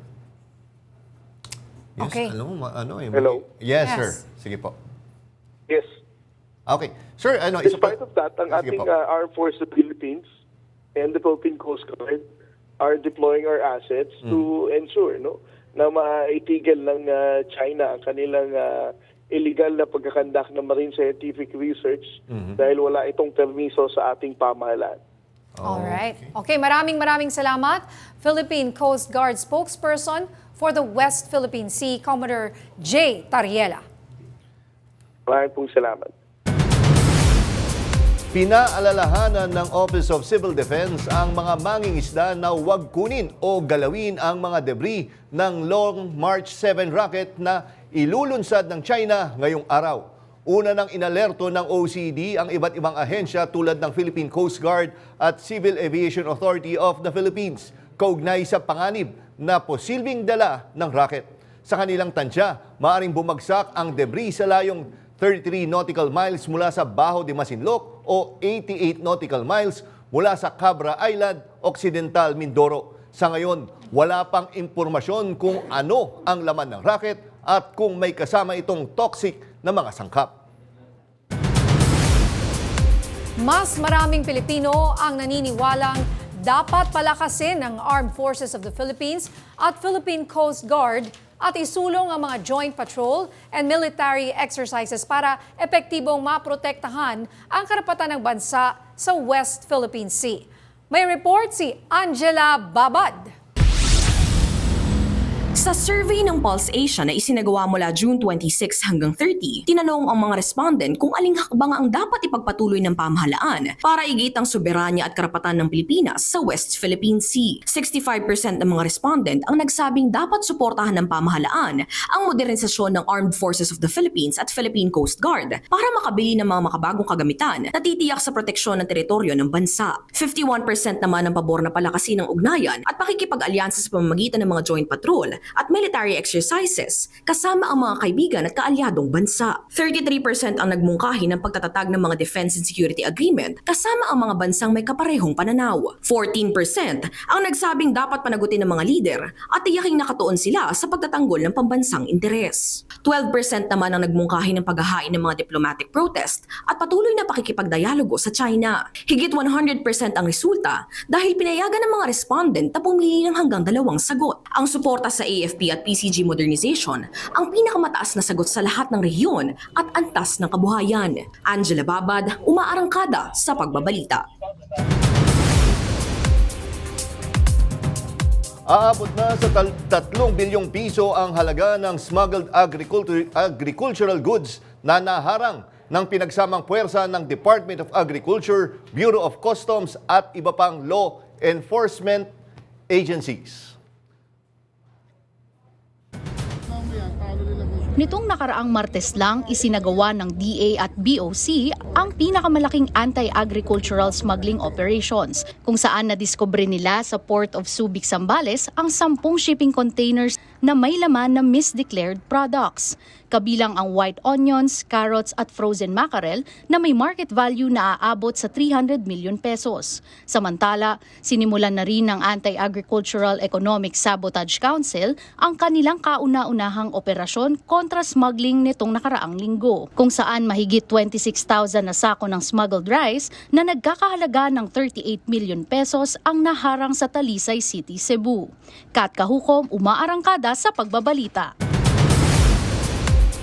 Yes, Okay. Hello? Yes, Yes. sir. Sige po. Yes. Okay. Sir, isa pa. Despite of that, ang Sige ating po. Armed Force sa Philippines and the Philippine Coast Guard are deploying our assets to ensure, no, na maitigil ng China ang kanilang illegal na pagkakandak ng marine scientific research dahil wala itong permiso sa ating pamahalaan. Alright. Okay, maraming salamat. Philippine Coast Guard spokesperson for the West Philippine Sea, Commodore J. Tariela. Maraming pong salamat. Pinaalalahanan ng Office of Civil Defense ang mga mangingisda na huwag kunin o galawin ang mga debris ng Long March 7 rocket na ilulunsad ng China ngayong araw. Una nang inalerto ng OCD ang iba't ibang ahensya tulad ng Philippine Coast Guard at Civil Aviation Authority of the Philippines kaugnay sa panganib na posibleng dala ng rocket. Sa kanilang tansya, maaaring bumagsak ang debris sa layong 33 nautical miles mula sa Bajo de Masinloc o 88 nautical miles mula sa Cabra Island, Occidental, Mindoro. Sa ngayon, wala pang impormasyon kung ano ang laman ng rocket at kung may kasama itong toxic na mga sangkap. Mas maraming Pilipino ang naniniwalang dapat palakasin ng Armed Forces of the Philippines at Philippine Coast Guard at isulong ang mga joint patrol and military exercises para epektibong maprotektahan ang karapatan ng bansa sa West Philippine Sea. May report si Angela Babad. Sa survey ng Pulse Asia na isinagawa mula June 26 hanggang 30, tinanong ang mga respondent kung aling hakbang ang dapat ipagpatuloy ng pamahalaan para igit ang soberanya at karapatan ng Pilipinas sa West Philippine Sea. 65% ng mga respondent ang nagsabing dapat suportahan ng pamahalaan ang modernisasyon ng Armed Forces of the Philippines at Philippine Coast Guard para makabili ng mga makabagong kagamitan na titiyak sa proteksyon ng teritoryo ng bansa. 51% naman ang pabor na palakasin ng ugnayan at pakikipag-alyansa sa pamamagitan ng mga joint patrol at military exercises kasama ang mga kaibigan at kaalyadong bansa. 33% ang nagmungkahi ng pagtatatag ng mga defense and security agreement kasama ang mga bansang may kaparehong pananaw. 14% ang nagsabing dapat panagutin ng mga lider at tiyaking nakatuon sila sa pagtatanggol ng pambansang interes. 12% naman ang nagmungkahi ng paghahain ng mga diplomatic protest at patuloy na pakikipagdialogo sa China. Higit 100% ang resulta dahil pinayagan ng mga respondent na pumili ng hanggang 2 sagot. Ang suporta sa AFP at PCG modernization ang pinakamataas na sagot sa lahat ng rehiyon at antas ng kabuhayan. Angela Babad, umaarangkada sa pagbabalita. Aabot na sa 3 bilyong piso ang halaga ng smuggled agricultural goods na naharang ng pinagsamang puwersa ng Department of Agriculture, Bureau of Customs at iba pang law enforcement agencies. Nitong nakaraang Martes lang, isinagawa ng DA at BOC ang pinakamalaking anti-agricultural smuggling operations kung saan nadiskubre nila sa Port of Subic, Zambales ang 10 shipping containers na may laman na misdeclared products. Kabilang ang white onions, carrots at frozen mackerel na may market value na aabot sa 300 million pesos. Samantala, sinimulan na rin ng Anti-Agricultural Economic Sabotage Council ang kanilang kauna-unahang operasyon kontra smuggling nitong nakaraang linggo, kung saan mahigit 26,000 na sako ng smuggled rice na nagkakahalaga ng 38 million pesos ang naharang sa Talisay City, Cebu. Kat Kahukom, umaarangkada sa pagbabalita.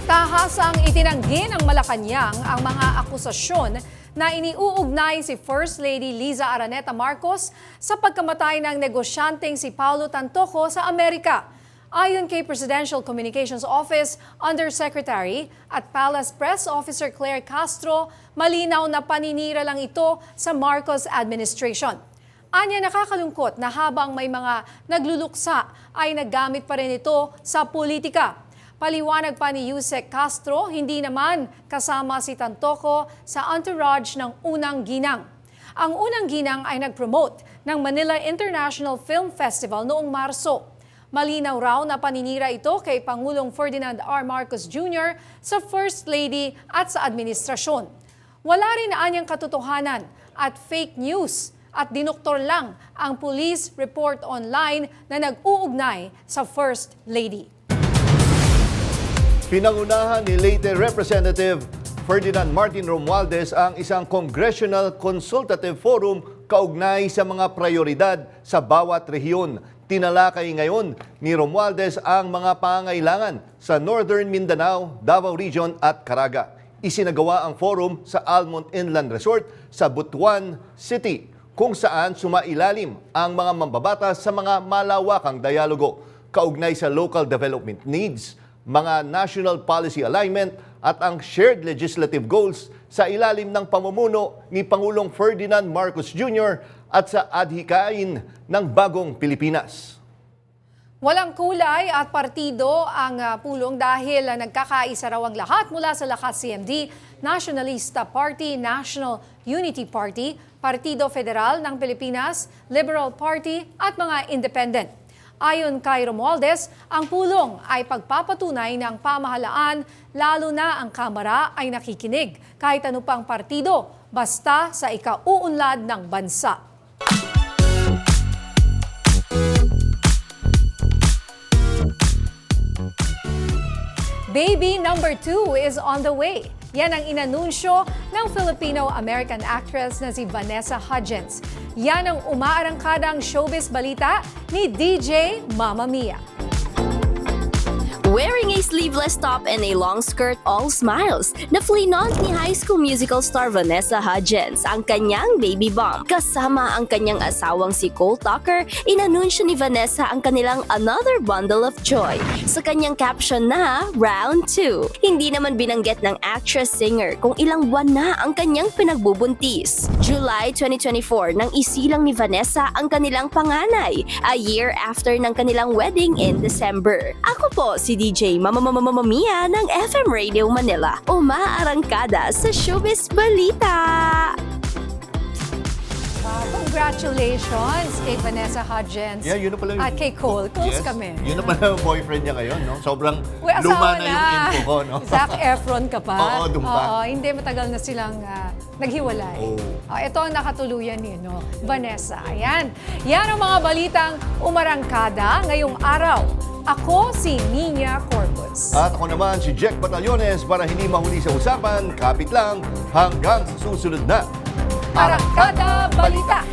Tahasang itinanggi ng Malacanang ang mga akusasyon na iniuugnay si First Lady Liza Araneta Marcos sa pagkamatay ng negosyanteng si Paulo Tantoco sa Amerika. Ayon kay Presidential Communications Office Undersecretary at Palace Press Officer Claire Castro, malinaw na paninira lang ito sa Marcos administration. Anya, nakakalungkot na habang may mga nagluluksa ay naggamit pa rin ito sa politika. Paliwanag pa ni Yusek Castro, hindi naman kasama si Tantoco sa entourage ng Unang Ginang. Ang Unang Ginang ay nag-promote ng Manila International Film Festival noong Marso. Malinaw raw na paninira ito kay Pangulong Ferdinand R. Marcos Jr. sa First Lady at sa administrasyon. Wala rin anyang katotohanan at fake news at dinoktor lang ang police report online na nag-uugnay sa First Lady. Pinangunahan ni late Representative Ferdinand Martin Romualdez ang isang Congressional Consultative Forum kaugnay sa mga prioridad sa bawat rehiyon. Tinalakay ngayon ni Romualdez ang mga pangangailangan sa Northern Mindanao, Davao Region at Caraga. Isinagawa ang forum sa Almond Inland Resort sa Butuan City, kung saan sumailalim ang mga mambabatas sa mga malawakang dialogo kaugnay sa local development needs, mga national policy alignment at ang shared legislative goals sa ilalim ng pamumuno ni Pangulong Ferdinand Marcos Jr. at sa adhikain ng bagong Pilipinas. Walang kulay at partido ang pulong dahil nagkakaisa raw ang lahat mula sa Lakas CMD, Nationalista Party, National Unity Party, Partido Federal ng Pilipinas, Liberal Party at mga independent. Ayon kay Romualdez, ang pulong ay pagpapatunay ng pamahalaan lalo na ang Kamara ay nakikinig kahit ano pang partido basta sa ikauunlad ng bansa. Baby number 2 is on the way. Yan ang inanunsyo ng Filipino-American actress na si Vanessa Hudgens. Yan ang umaarangkadang showbiz balita ni DJ Mama Mia. Wearing a sleeveless top and a long skirt, all smiles, na-flinaunt ni High School Musical star Vanessa Hudgens ang kanyang baby bump. Kasama ang kanyang asawang si Cole Tucker, inanunsyo ni Vanessa ang kanilang another bundle of joy sa kanyang caption na Round 2. Hindi naman binanggit ng actress-singer kung ilang buwan na ang kanyang pinagbubuntis. July 2024 nang isilang ni Vanessa ang kanilang panganay, a year after ng kanilang wedding in December. Ako po si DJ Mama Mia ng FM Radio Manila. Umaarangkada sa Showbiz Balita. Congratulations kay Vanessa Hudgens Yun na pala yung, at kay Cole. Close kami. Yun na pala yung boyfriend niya ngayon, no? Sobrang Asawa luma na yung info ko, no? Zac Efron ka pa. Oo, dun pa. Oo, hindi matagal na silang naghiwalay. Ito ang nakatuluyan ni Vanessa. Ayan. Yan ang mga balitang umarangkada ngayong araw. Ako si Nina Corpus. At ako naman si Jack Batallones para hindi mahuli sa usapan, kapit lang hanggang sa susunod na Arangkada Balita.